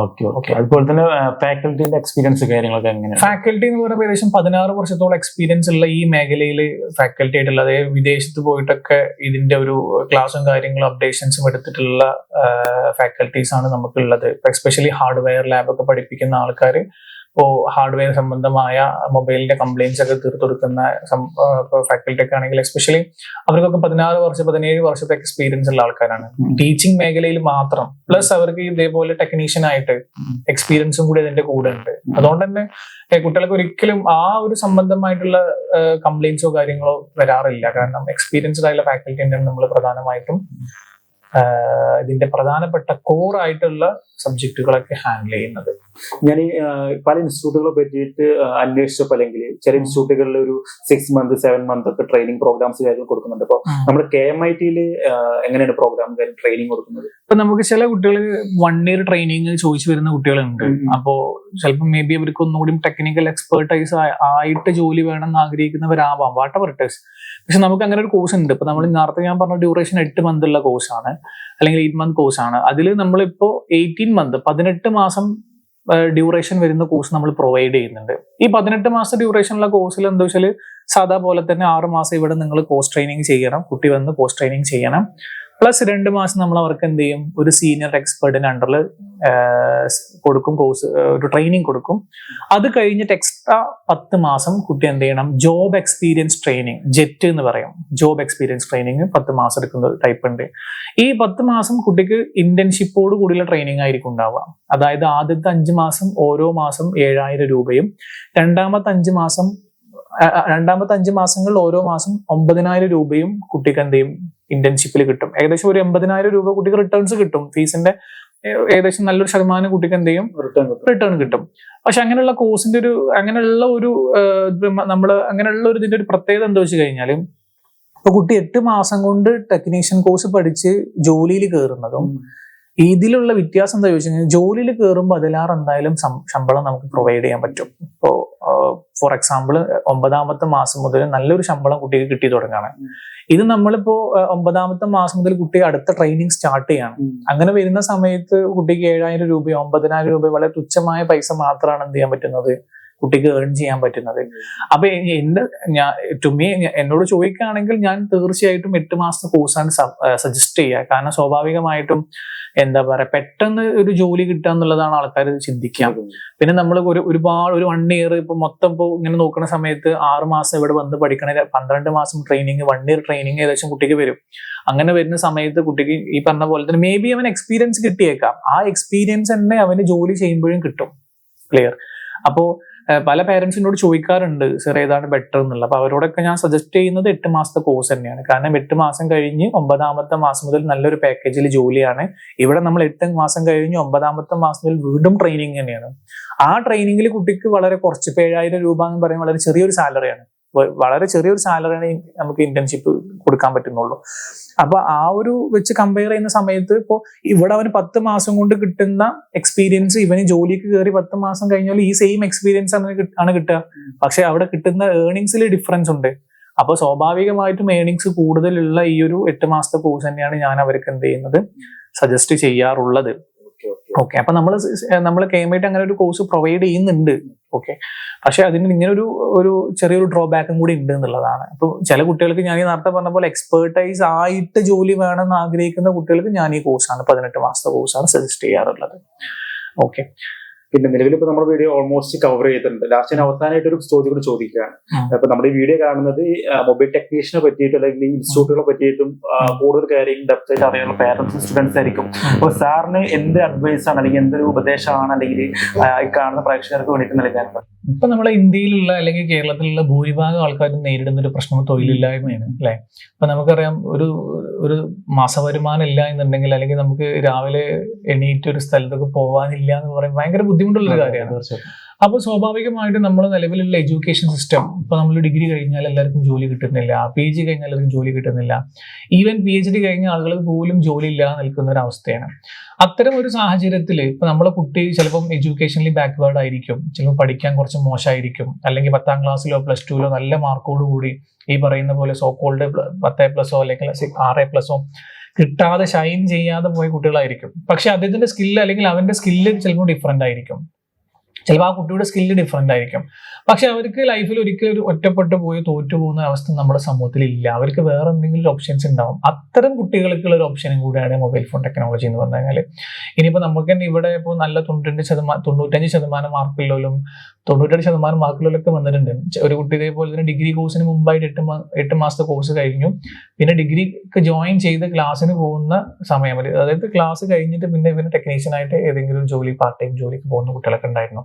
ഓക്കെ. അതുപോലെ തന്നെ ഫാക്കൽറ്റിന്റെ എക്സ്പീരിയൻസ് കാര്യങ്ങളൊക്കെ എങ്ങനെയാണ്? ഫാക്കൽറ്റി എന്ന് പറയുമ്പോൾ ഏകദേശം 16 വർഷത്തോളം എക്സ്പീരിയൻസ് ഉള്ള ഈ മേഖലയിൽ ഫാക്കൽറ്റി ആയിട്ടുള്ള, അതായത് വിദേശത്ത് പോയിട്ടൊക്കെ ഇതിന്റെ ഒരു ക്ലാസ്സും കാര്യങ്ങളും അപ്ഡേഷൻസും എടുത്തിട്ടുള്ള ഫാക്കൽറ്റീസ് ആണ് നമുക്കുള്ളത്. എസ്പെഷ്യലി ഹാർഡ്വെയർ ലാബൊക്കെ പഠിപ്പിക്കുന്ന ആൾക്കാർ, ഇപ്പോൾ ഹാർഡ്വെയർ സംബന്ധമായ മൊബൈലിന്റെ കംപ്ലൈൻസ് ഒക്കെ തീർത്തു കൊടുക്കുന്ന ഫാക്കൽറ്റി ഒക്കെ ആണെങ്കിൽ എസ്പെഷ്യലി അവർക്കൊക്കെ 17 വർഷത്തെ എക്സ്പീരിയൻസ് ഉള്ള ആൾക്കാരാണ്. ടീച്ചിങ് മേഖലയിൽ മാത്രം, പ്ലസ് അവർക്ക് ഇതേപോലെ ടെക്നീഷ്യൻ ആയിട്ട് എക്സ്പീരിയൻസും കൂടി അതിന്റെ കൂടെ ഉണ്ട്. അതുകൊണ്ട് തന്നെ കുട്ടികൾക്ക് ഒരിക്കലും ആ ഒരു സംബന്ധമായിട്ടുള്ള കംപ്ലൈൻസോ കാര്യങ്ങളോ വരാറില്ല. കാരണം എക്സ്പീരിയൻസ്ഡ് ആയിട്ടുള്ള ഫാക്കൽറ്റി തന്നെയാണ് നമ്മൾ പ്രധാനമായിട്ടും ഇതിന്റെ പ്രധാനപ്പെട്ട കോർ ആയിട്ടുള്ള സബ്ജക്റ്റുകളൊക്കെ ഹാൻഡിൽ ചെയ്യുന്നത്. ഞാൻ പല ഇൻസ്റ്റിറ്റ്യൂട്ടുകളെ പറ്റിയിട്ട് അന്വേഷിച്ചപ്പോൾ, അല്ലെങ്കിൽ ചില ഇൻസ്റ്റിറ്റ്യൂട്ടുകളിൽ ഒരു 6 months 7 months ഒക്കെ ട്രെയിനിങ് പ്രോഗ്രാംസ് കാര്യങ്ങൾ കൊടുക്കുന്നുണ്ട്. അപ്പോൾ നമ്മൾ KMIT എങ്ങനെയാണ് പ്രോഗ്രാം ട്രെയിനിങ് കൊടുക്കുന്നത്? ഇപ്പൊ നമുക്ക് ചില കുട്ടികൾ 1 year ട്രെയിനിങ് ചോദിച്ചു വരുന്ന കുട്ടികളുണ്ട്. അപ്പോൾ ചിലപ്പോൾ മേ ബി അവർക്ക് ഒന്നുകൂടി ടെക്നിക്കൽ എക്സ്പെർട്ടൈസ് ആയിട്ട് ജോലി വേണമെന്ന് ആഗ്രഹിക്കുന്നവരാവാം, വാട്ട് എവർ ഇറ്റ് ഈസ്. പക്ഷെ നമുക്ക് അങ്ങനെ ഒരു കോഴ്സ് ഉണ്ട്. ഇപ്പൊ നമ്മൾ നേരത്തെ ഞാൻ പറഞ്ഞ ഡ്യൂറേഷൻ 8 month ഉള്ള കോഴ്സാണ്, അല്ലെങ്കിൽ 8 month കോഴ്സാണ്. അതിൽ നമ്മളിപ്പോ 18 month 18 മാസം ഡ്യൂറേഷൻ വരുന്ന കോഴ്സ് നമ്മൾ പ്രൊവൈഡ് ചെയ്യുന്നുണ്ട്. ഈ 18 മാസം ഡ്യൂറേഷനുള്ള കോഴ്സിൽ എന്താ വെച്ചാൽ സാധാ പോലെ തന്നെ 6 മാസം ഇവിടെ നിങ്ങൾ കോഴ്സ് ട്രെയിനിങ് ചെയ്യണം, കുട്ടി വന്ന് കോഴ്സ് ട്രെയിനിങ് ചെയ്യണം. പ്ലസ് 2 മാസം നമ്മൾ അവർക്ക് എന്ത് ചെയ്യും, ഒരു സീനിയർ എക്സ്പെർട്ടിന്റെ അണ്ടറിൽ കൊടുക്കും, കോഴ്സ് ഒരു ട്രെയിനിങ് കൊടുക്കും. അത് കഴിഞ്ഞിട്ട് എക്സ്ട്രാ 10 മാസം കുട്ടി എന്ത് ചെയ്യണം, ജോബ് എക്സ്പീരിയൻസ് ട്രെയിനിങ്, ജെറ്റ് എന്ന് പറയും, ജോബ് എക്സ്പീരിയൻസ് ട്രെയിനിങ് 10 മാസം എടുക്കുന്ന ടൈപ്പ് ഉണ്ട്. ഈ 10 മാസം കുട്ടിക്ക് ഇന്റേൺഷിപ്പോട് കൂടിയുള്ള ട്രെയിനിങ് ആയിരിക്കും ഉണ്ടാവുക. അതായത് ആദ്യത്തെ 5 മാസം ഓരോ മാസം 7000 രൂപയും, രണ്ടാമത്തെ 5 മാസങ്ങളിൽ ഓരോ മാസം 9000 രൂപയും കുട്ടിക്ക് എന്ത് ചെയ്യും, ഇന്റേൺഷിപ്പിൽ കിട്ടും. ഏകദേശം ഒരു 80,000 രൂപ കുട്ടിക്ക് റിട്ടേൺസ് കിട്ടും. ഫീസിന്റെ ഏകദേശം നല്ലൊരു ശതമാനം കുട്ടിക്ക് എന്ത് ചെയ്യും, റിട്ടേൺ കിട്ടും. പക്ഷെ അങ്ങനെയുള്ള കോഴ്സിന്റെ അങ്ങനെയുള്ള ഇതിന്റെ ഒരു പ്രത്യേകത എന്താ വെച്ച് കഴിഞ്ഞാല്, ഇപ്പൊ കുട്ടി 8 മാസം കൊണ്ട് ടെക്നീഷ്യൻ കോഴ്സ് പഠിച്ച് ജോലിയിൽ കയറുന്നതും ഇതിലുള്ള വ്യത്യാസം എന്താ ചോദിച്ചു കഴിഞ്ഞാൽ, ജോലിയിൽ കയറുമ്പോൾ അതിലാറ് എന്തായാലും ശമ്പളം നമുക്ക് പ്രൊവൈഡ് ചെയ്യാൻ പറ്റും. ഇപ്പോൾ ഫോർ എക്സാമ്പിൾ 9ാമത്തെ മാസം മുതൽ നല്ലൊരു ശമ്പളം കുട്ടിക്ക് കിട്ടി തുടങ്ങുകയാണ്. ഇത് നമ്മളിപ്പോ 9ാമത്തെ മാസം മുതൽ കുട്ടി അടുത്ത ട്രെയിനിങ് സ്റ്റാർട്ട് ചെയ്യാണ്. അങ്ങനെ വരുന്ന സമയത്ത് കുട്ടിക്ക് 7000 രൂപയോ 90,000 രൂപയോ വളരെ തുച്ഛമായ പൈസ മാത്രമാണ് എന്ത് ചെയ്യാൻ പറ്റുന്നത്, കുട്ടിക്ക് ഏൺ ചെയ്യാൻ പറ്റുന്നത്. അപ്പൊ എന്നോട് ചോദിക്കുകയാണെങ്കിൽ ഞാൻ തീർച്ചയായിട്ടും 8 മാസത്തെ കോഴ്സാണ് സജസ്റ്റ് ചെയ്യുക. കാരണം സ്വാഭാവികമായിട്ടും എന്താ പറയാ, പെട്ടെന്ന് ഒരു ജോലി കിട്ടുക എന്നുള്ളതാണ് ആൾക്കാർ ചിന്തിക്കുക. പിന്നെ നമ്മൾ ഒരുപാട് ഒരു 1 year ഇപ്പൊ മൊത്തം ഇപ്പൊ ഇങ്ങനെ നോക്കുന്ന സമയത്ത് 6 മാസം ഇവിടെ വന്ന് പഠിക്കണ 12 മാസം ട്രെയിനിങ്, 1 year ട്രെയിനിങ് ഏകദേശം കുട്ടിക്ക് വരും. അങ്ങനെ വരുന്ന സമയത്ത് കുട്ടിക്ക് ഈ പറഞ്ഞ പോലെ തന്നെ മേ ബി അവൻ എക്സ്പീരിയൻസ് കിട്ടിയേക്കാം. ആ എക്സ്പീരിയൻസ് തന്നെ അവന് ജോലി ചെയ്യുമ്പോഴും കിട്ടും. ക്ലിയർ? അപ്പോ പല പേരൻസിനോട് ചോദിക്കാറുണ്ട് സർ ഏതാണ് ബെറ്റർ എന്നുള്ളത്. അപ്പൊ അവരോടൊക്കെ ഞാൻ സജസ്റ്റ് ചെയ്യുന്നത് 8 മാസത്തെ കോഴ്സ് തന്നെയാണ്. കാരണം 8 മാസം കഴിഞ്ഞ് 9ാമത്തെ മാസം മുതൽ നല്ലൊരു പാക്കേജിൽ ജോലിയാണ്. ഇവിടെ നമ്മൾ 8 മാസം കഴിഞ്ഞ് 9ാമത്തെ മാസം മുതൽ വീണ്ടും ട്രെയിനിങ് തന്നെയാണ്. ആ ട്രെയിനിങ്ങിൽ കുട്ടിക്ക് വളരെ കുറച്ച് 7000 രൂപ എന്ന് പറയുന്നത് വളരെ ചെറിയൊരു സാലറിയാണ്. വളരെ ചെറിയൊരു സാലറിയാണ് നമുക്ക് ഇന്റേൺഷിപ്പ് കൊടുക്കാൻ പറ്റുന്നുള്ളൂ. അപ്പൊ ആ ഒരു വെച്ച് കമ്പയർ ചെയ്യുന്ന സമയത്ത് ഇപ്പോൾ ഇവിടെ അവന് 10 മാസം കൊണ്ട് കിട്ടുന്ന എക്സ്പീരിയൻസ് ഇവന് ജോലിക്ക് കയറി 10 മാസം കഴിഞ്ഞാൽ ഈ സെയിം എക്സ്പീരിയൻസ് ആണ് കിട്ടുക. പക്ഷെ അവിടെ കിട്ടുന്ന ഏർണിങ്സിൽ ഡിഫറൻസ് ഉണ്ട്. അപ്പൊ സ്വാഭാവികമായിട്ടും ഏർണിങ്സ് കൂടുതലുള്ള ഈ ഒരു 8 മാസത്തെ കോഴ്സ് തന്നെയാണ് ഞാൻ അവർക്ക് എന്ത് ചെയ്യുന്നത്, സജസ്റ്റ് ചെയ്യാറുള്ളത്. ഓക്കെ. അപ്പൊ നമ്മൾ KMIT അങ്ങനെ ഒരു കോഴ്സ് പ്രൊവൈഡ് ചെയ്യുന്നുണ്ട്. ഓക്കെ. പക്ഷെ അതിന് ഇങ്ങനെ ഒരു ചെറിയൊരു ഡ്രോബാക്കും കൂടി ഉണ്ട് എന്നുള്ളതാണ്. അപ്പൊ ചില കുട്ടികൾക്ക് ഞാൻ ഈ നേരത്തെ പറഞ്ഞ പോലെ എക്സ്പേർട്ടൈസ് ആയിട്ട് ജോലി വേണമെന്ന് ആഗ്രഹിക്കുന്ന കുട്ടികൾക്ക് ഞാൻ ഈ കോഴ്സാണ് 18 മാസത്തെ കോഴ്സാണ് സജസ്റ്റ് ചെയ്യാറുള്ളത്. ഓക്കെ. പിന്നെ നിലവിൽ ഇപ്പൊ നമ്മുടെ വീഡിയോ ഓൾമോസ്റ്റ് കവർ ചെയ്തിട്ടുണ്ട്. ലാസ്റ്റ് ഞാൻ അവസാനമായിട്ട് ഒരു ചോദ്യം കൂടി ചോദിക്കുകയാണ്. അപ്പൊ നമ്മുടെ ഈ വീഡിയോ കാണുന്നത് മൊബൈൽ ടെക്നീഷ്യനെ പറ്റിയിട്ടും അല്ലെങ്കിൽ ഇൻസ്റ്റിറ്റ്യൂട്ടുകളെ പറ്റിയിട്ടും കൂടുതൽ കാര്യങ്ങൾ ഡെപ്ത് ആയിട്ട് അറിയാനുള്ള പേരൻസ് സ്റ്റുഡൻസ് ആയിരിക്കും. അപ്പൊ സാറിന് എന്ത് അഡ്വൈസ് ആണ് അല്ലെങ്കിൽ എന്തൊരു ഉപദേശമാണ് അല്ലെങ്കിൽ ഈ കാണുന്ന പ്രേക്ഷകർക്ക് വേണ്ടിയിട്ട് നൽകാനുള്ളത്? ഇപ്പൊ നമ്മളെ ഇന്ത്യയിലുള്ള അല്ലെങ്കിൽ കേരളത്തിലുള്ള ഭൂരിഭാഗം ആൾക്കാരും നേരിടുന്ന ഒരു പ്രശ്നം തൊഴിലില്ലായ്മയാണ്, അല്ലെ? അപ്പൊ നമുക്കറിയാം ഒരു മാസവരുമാനം ഇല്ല എന്നുണ്ടെങ്കിൽ, അല്ലെങ്കിൽ നമുക്ക് രാവിലെ എണീറ്റ് ഒരു സ്ഥലത്തൊക്കെ പോകാനില്ല എന്ന് പറയുമ്പോൾ ഭയങ്കര ബുദ്ധിമുട്ടുള്ള ഒരു കാര്യമാണ്. അപ്പൊ സ്വാഭാവികമായിട്ടും നമ്മൾ നിലവിലുള്ള എഡ്യൂക്കേഷൻ സിസ്റ്റം, ഇപ്പൊ നമ്മൾ ഡിഗ്രി കഴിഞ്ഞാൽ എല്ലാവർക്കും ജോലി കിട്ടുന്നില്ല, PG കഴിഞ്ഞാൽ എല്ലാവർക്കും ജോലി കിട്ടുന്നില്ല, ഈവൻ PhD കഴിഞ്ഞ ആളുകൾക്ക് പോലും ജോലി ഇല്ലാതെ നിൽക്കുന്ന ഒരു അവസ്ഥയാണ്. അത്തരം ഒരു സാഹചര്യത്തിൽ ഇപ്പൊ നമ്മളെ കുട്ടി ചിലപ്പം എഡ്യൂക്കേഷനിൽ ബാക്ക്വേർഡ് ആയിരിക്കും, ചിലപ്പോൾ പഠിക്കാൻ കുറച്ച് മോശമായിരിക്കും, അല്ലെങ്കിൽ 10ാം ക്ലാസ്സിലോ +2ലോ നല്ല മാർക്കോട് കൂടി ഈ പറയുന്ന പോലെ സോക്കോൾഡ് 10A+ അല്ലെങ്കിൽ 6A+ കിട്ടാതെ ഷൈൻ ചെയ്യാതെ പോയ കുട്ടികളായിരിക്കും. പക്ഷെ അദ്ദേഹത്തിന്റെ സ്കില്ല് അല്ലെങ്കിൽ അവന്റെ സ്കില്ല് ചിലപ്പോൾ ഡിഫറെന്റ് ആയിരിക്കും, ചിലപ്പോൾ ആ കുട്ടിയുടെ സ്കില്ല് ഡിഫറെന്റ് ആയിരിക്കും. പക്ഷെ അവർക്ക് ലൈഫിൽ ഒരിക്കലും ഒരു ഒറ്റപ്പെട്ടു പോയി തോറ്റു പോകുന്ന അവസ്ഥ നമ്മുടെ സമൂഹത്തിൽ ഇല്ല. അവർക്ക് വേറെ എന്തെങ്കിലും ഓപ്ഷൻസ് ഉണ്ടാവും. അത്തരം കുട്ടികൾക്കുള്ള ഒരു ഓപ്ഷനും കൂടിയാണ് മൊബൈൽ ഫോൺ ടെക്നോളജി എന്ന് പറഞ്ഞു കഴിഞ്ഞാൽ. ഇനിയിപ്പോൾ നമുക്ക് തന്നെ ഇവിടെ ഇപ്പോൾ നല്ല 95% മാർക്കുള്ളവരും 98% മാർക്കുള്ളവരൊക്കെ വന്നിട്ടുണ്ട്. ഒരു കുട്ടി ഇതേപോലെ തന്നെ ഡിഗ്രി കോഴ്സിന് മുമ്പായിട്ട് 8 മാസത്തെ കോഴ്സ് കഴിഞ്ഞു. പിന്നെ ഡിഗ്രിക്ക് ജോയിൻ ചെയ്ത് ക്ലാസ്സിന് പോകുന്ന സമയം, അതായത് ക്ലാസ് കഴിഞ്ഞിട്ട് പിന്നെ ടെക്നീഷ്യനായിട്ട് ഏതെങ്കിലും ജോലി പാർട്ട് ടൈം ജോലിക്ക് പോകുന്ന കുട്ടികളൊക്കെ ഉണ്ടായിരുന്നു.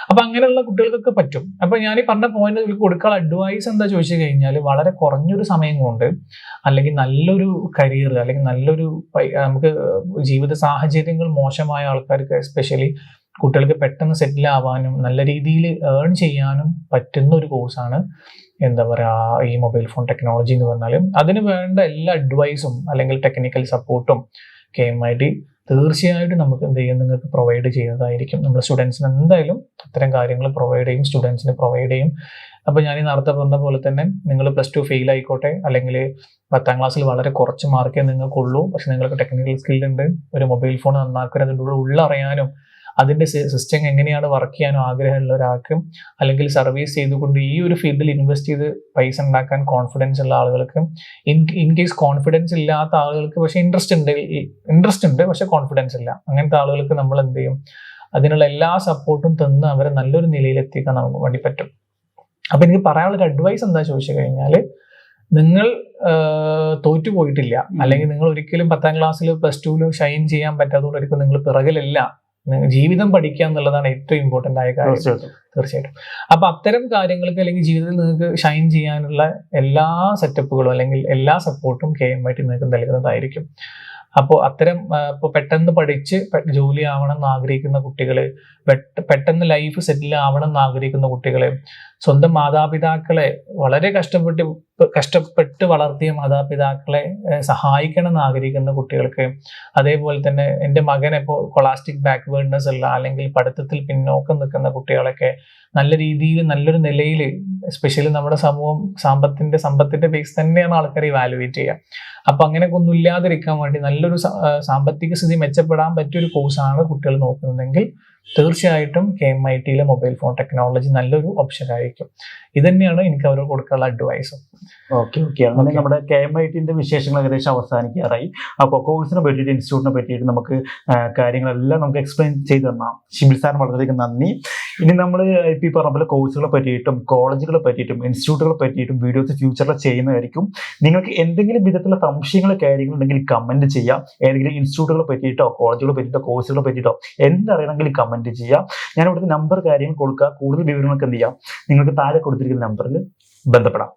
അപ്പൊ അങ്ങനെയുള്ള കുട്ടികൾക്കൊക്കെ പറ്റും. അപ്പൊ ഞാൻ ഈ പറഞ്ഞ പോയിന്റ് കൊടുക്കാനുള്ള അഡ്വൈസ് എന്താ ചോദിച്ചു കഴിഞ്ഞാൽ, വളരെ കുറഞ്ഞൊരു സമയം കൊണ്ട് അല്ലെങ്കിൽ നല്ലൊരു കരിയർ അല്ലെങ്കിൽ നല്ലൊരു നമുക്ക് ജീവിത സാഹചര്യങ്ങൾ മോശമായ ആൾക്കാർക്ക് എസ്പെഷ്യലി കുട്ടികൾക്ക് പെട്ടെന്ന് സെറ്റിൽ ആവാനും നല്ല രീതിയിൽ ഏൺ ചെയ്യാനും പറ്റുന്ന ഒരു കോഴ്സാണ് എന്താ പറയുക ഈ മൊബൈൽ ഫോൺ ടെക്നോളജി എന്ന് പറഞ്ഞാൽ. അതിന് വേണ്ട എല്ലാ അഡ്വൈസും അല്ലെങ്കിൽ ടെക്നിക്കൽ സപ്പോർട്ടും KMIT തീർച്ചയായിട്ടും നമുക്ക് എന്ത് ചെയ്യും, നിങ്ങൾക്ക് പ്രൊവൈഡ് ചെയ്യുന്നതായിരിക്കും. നമ്മൾ സ്റ്റുഡൻസിന് എന്തായാലും അത്തരം കാര്യങ്ങൾ പ്രൊവൈഡ് ചെയ്യും, സ്റ്റുഡൻസിന് പ്രൊവൈഡ് ചെയ്യും. അപ്പോൾ ഞാൻ ഈ നേരത്തെ പറഞ്ഞ പോലെ തന്നെ നിങ്ങൾ +2 ഫെയിൽ ആയിക്കോട്ടെ, അല്ലെങ്കിൽ 10ാം ക്ലാസ്സിൽ വളരെ കുറച്ച് മാർക്കേ നിങ്ങൾക്കുള്ളൂ, പക്ഷെ നിങ്ങൾക്ക് ടെക്നിക്കൽ സ്കില്ലുണ്ട്, ഒരു മൊബൈൽ ഫോൺ നന്നാക്കാൻ അതിൻ്റെ ഉള്ളറിയാനും അതിൻ്റെ സിസ്റ്റം എങ്ങനെയാണ് വർക്ക് ചെയ്യാനും ആഗ്രഹമുള്ള ഒരാൾക്കും, അല്ലെങ്കിൽ സർവീസ് ചെയ്തുകൊണ്ട് ഈ ഒരു ഫീൽഡിൽ ഇൻവെസ്റ്റ് ചെയ്ത് പൈസ ഉണ്ടാക്കാൻ കോൺഫിഡൻസ് ഉള്ള ആളുകൾക്ക്, ഇൻ കേസ് കോൺഫിഡൻസ് ഇല്ലാത്ത ആളുകൾക്ക് പക്ഷെ ഇൻട്രസ്റ്റ് ഉണ്ട് പക്ഷെ കോൺഫിഡൻസ് ഇല്ല, അങ്ങനത്തെ ആളുകൾക്ക് നമ്മൾ എന്ത് ചെയ്യും, അതിനുള്ള എല്ലാ സപ്പോർട്ടും തന്ന് അവരെ നല്ലൊരു നിലയിൽ എത്തിക്കാൻ നമുക്ക് വേണ്ടി പറ്റും. അപ്പൊ എനിക്ക് പറയാനുള്ളൊരു അഡ്വൈസ് എന്താ ചോദിച്ചു കഴിഞ്ഞാൽ, നിങ്ങൾ തോറ്റുപോയിട്ടില്ല, അല്ലെങ്കിൽ നിങ്ങൾ ഒരിക്കലും 10ാം ക്ലാസ്സിൽ +2 ഷൈൻ ചെയ്യാൻ പറ്റാത്തതുകൊണ്ടായിരിക്കും നിങ്ങൾ പിറകിലല്ല. ജീവിതം പഠിക്കുക എന്നുള്ളതാണ് ഏറ്റവും ഇമ്പോർട്ടന്റ് ആയ കാര്യം. തീർച്ചയായിട്ടും. അപ്പൊ അത്തരം കാര്യങ്ങൾക്ക് അല്ലെങ്കിൽ ജീവിതത്തിൽ നിങ്ങൾക്ക് ഷൈൻ ചെയ്യാനുള്ള എല്ലാ സെറ്റപ്പുകളും അല്ലെങ്കിൽ എല്ലാ സപ്പോർട്ടും KMIT നിങ്ങൾക്ക് നൽകുന്നതായിരിക്കും. അപ്പോൾ അത്തരം ഇപ്പോൾ പെട്ടെന്ന് പഠിച്ച് ജോലി ആവണം എന്ന് ആഗ്രഹിക്കുന്ന കുട്ടികള്, പെട്ടെന്ന് ലൈഫ് സെറ്റിൽ ആവണം എന്ന് ആഗ്രഹിക്കുന്ന കുട്ടികളെ, സ്വന്തം മാതാപിതാക്കളെ വളരെ കഷ്ടപ്പെട്ട് വളർത്തിയ മാതാപിതാക്കളെ സഹായിക്കണം എന്ന് ആഗ്രഹിക്കുന്ന കുട്ടികൾക്ക്, അതേപോലെ തന്നെ എൻ്റെ മകൻ ഇപ്പോൾ കൊളാസ്റ്റിക് ബാക്ക്വേർഡ്നെസ് ഉള്ള അല്ലെങ്കിൽ പഠിത്തത്തിൽ പിന്നോക്കം നിൽക്കുന്ന കുട്ടികളൊക്കെ നല്ല രീതിയിൽ നല്ലൊരു നിലയിൽ, എസ്പെഷ്യലി നമ്മുടെ സമൂഹം സമ്പത്തിന്റെ ബേസ് തന്നെയാണ് ആൾക്കാർ ഇവാലുവേറ്റ് ചെയ്യുക. അപ്പൊ അങ്ങനെയൊക്കെ ഒന്നും ഇല്ലാതിരിക്കാൻ വേണ്ടി നല്ലൊരു സാമ്പത്തിക സ്ഥിതി മെച്ചപ്പെടാൻ പറ്റിയൊരു കോഴ്സാണ് കുട്ടികൾ നോക്കുന്നതെങ്കിൽ തീർച്ചയായിട്ടും KMITയിലെ മൊബൈൽ ഫോൺ ടെക്നോളജി നല്ലൊരു ഓപ്ഷൻ ആയിരിക്കും. ഇത് തന്നെയാണ് എനിക്ക് അവരോട് കൊടുക്കാനുള്ള അഡ്വൈസും. ഓക്കെ. അങ്ങനെ നമ്മുടെ KMITന്റെ വിശേഷങ്ങൾ ഏകദേശം അവസാനിക്കാറായി. അപ്പോൾ കോഴ്സിനെ പറ്റിയിട്ട് ഇൻസ്റ്റിറ്റ്യൂട്ടിനെ പറ്റിയിട്ട് നമുക്ക് കാര്യങ്ങളെല്ലാം നമുക്ക് എക്സ്പ്ലെയിൻ ചെയ്ത് തന്നാം ഷിബിൽ സാറിന് വളരെയധികം നന്ദി. ഇനി നമ്മൾ ഇപ്പോൾ പറഞ്ഞ പോലെ കോഴ്സുകളെ പറ്റിയിട്ടും കോളേജുകളെ പറ്റിയിട്ടും ഇൻസ്റ്റിറ്റ്യൂട്ടുകളെ പറ്റിയിട്ടും വീഡിയോസ് ഫ്യൂച്ചറിൽ ചെയ്യുന്നതായിരിക്കും. നിങ്ങൾക്ക് എന്തെങ്കിലും വിധത്തിലുള്ള സംശയങ്ങൾ കാര്യങ്ങൾ ഉണ്ടെങ്കിൽ കമന്റ് ചെയ്യാം. ഏതെങ്കിലും ഇൻസ്റ്റിറ്റ്യൂട്ടുകളെ പറ്റിയിട്ടോ കോളേജുകളെ പറ്റിയിട്ടോ കോഴ്സുകളെ പറ്റിയിട്ടോ എന്തറിയണമെങ്കിൽ കമന്റ് ചെയ്യാം. ഞാൻ ഇവിടുത്തെ നമ്പർ കാര്യങ്ങൾ കൊടുക്കുക. കൂടുതൽ വിവരങ്ങൾക്ക് എന്ത് ചെയ്യാം, നിങ്ങൾക്ക് താഴെ കൊടുത്തിരിക്കുന്ന നമ്പറിൽ ബന്ധപ്പെടാം.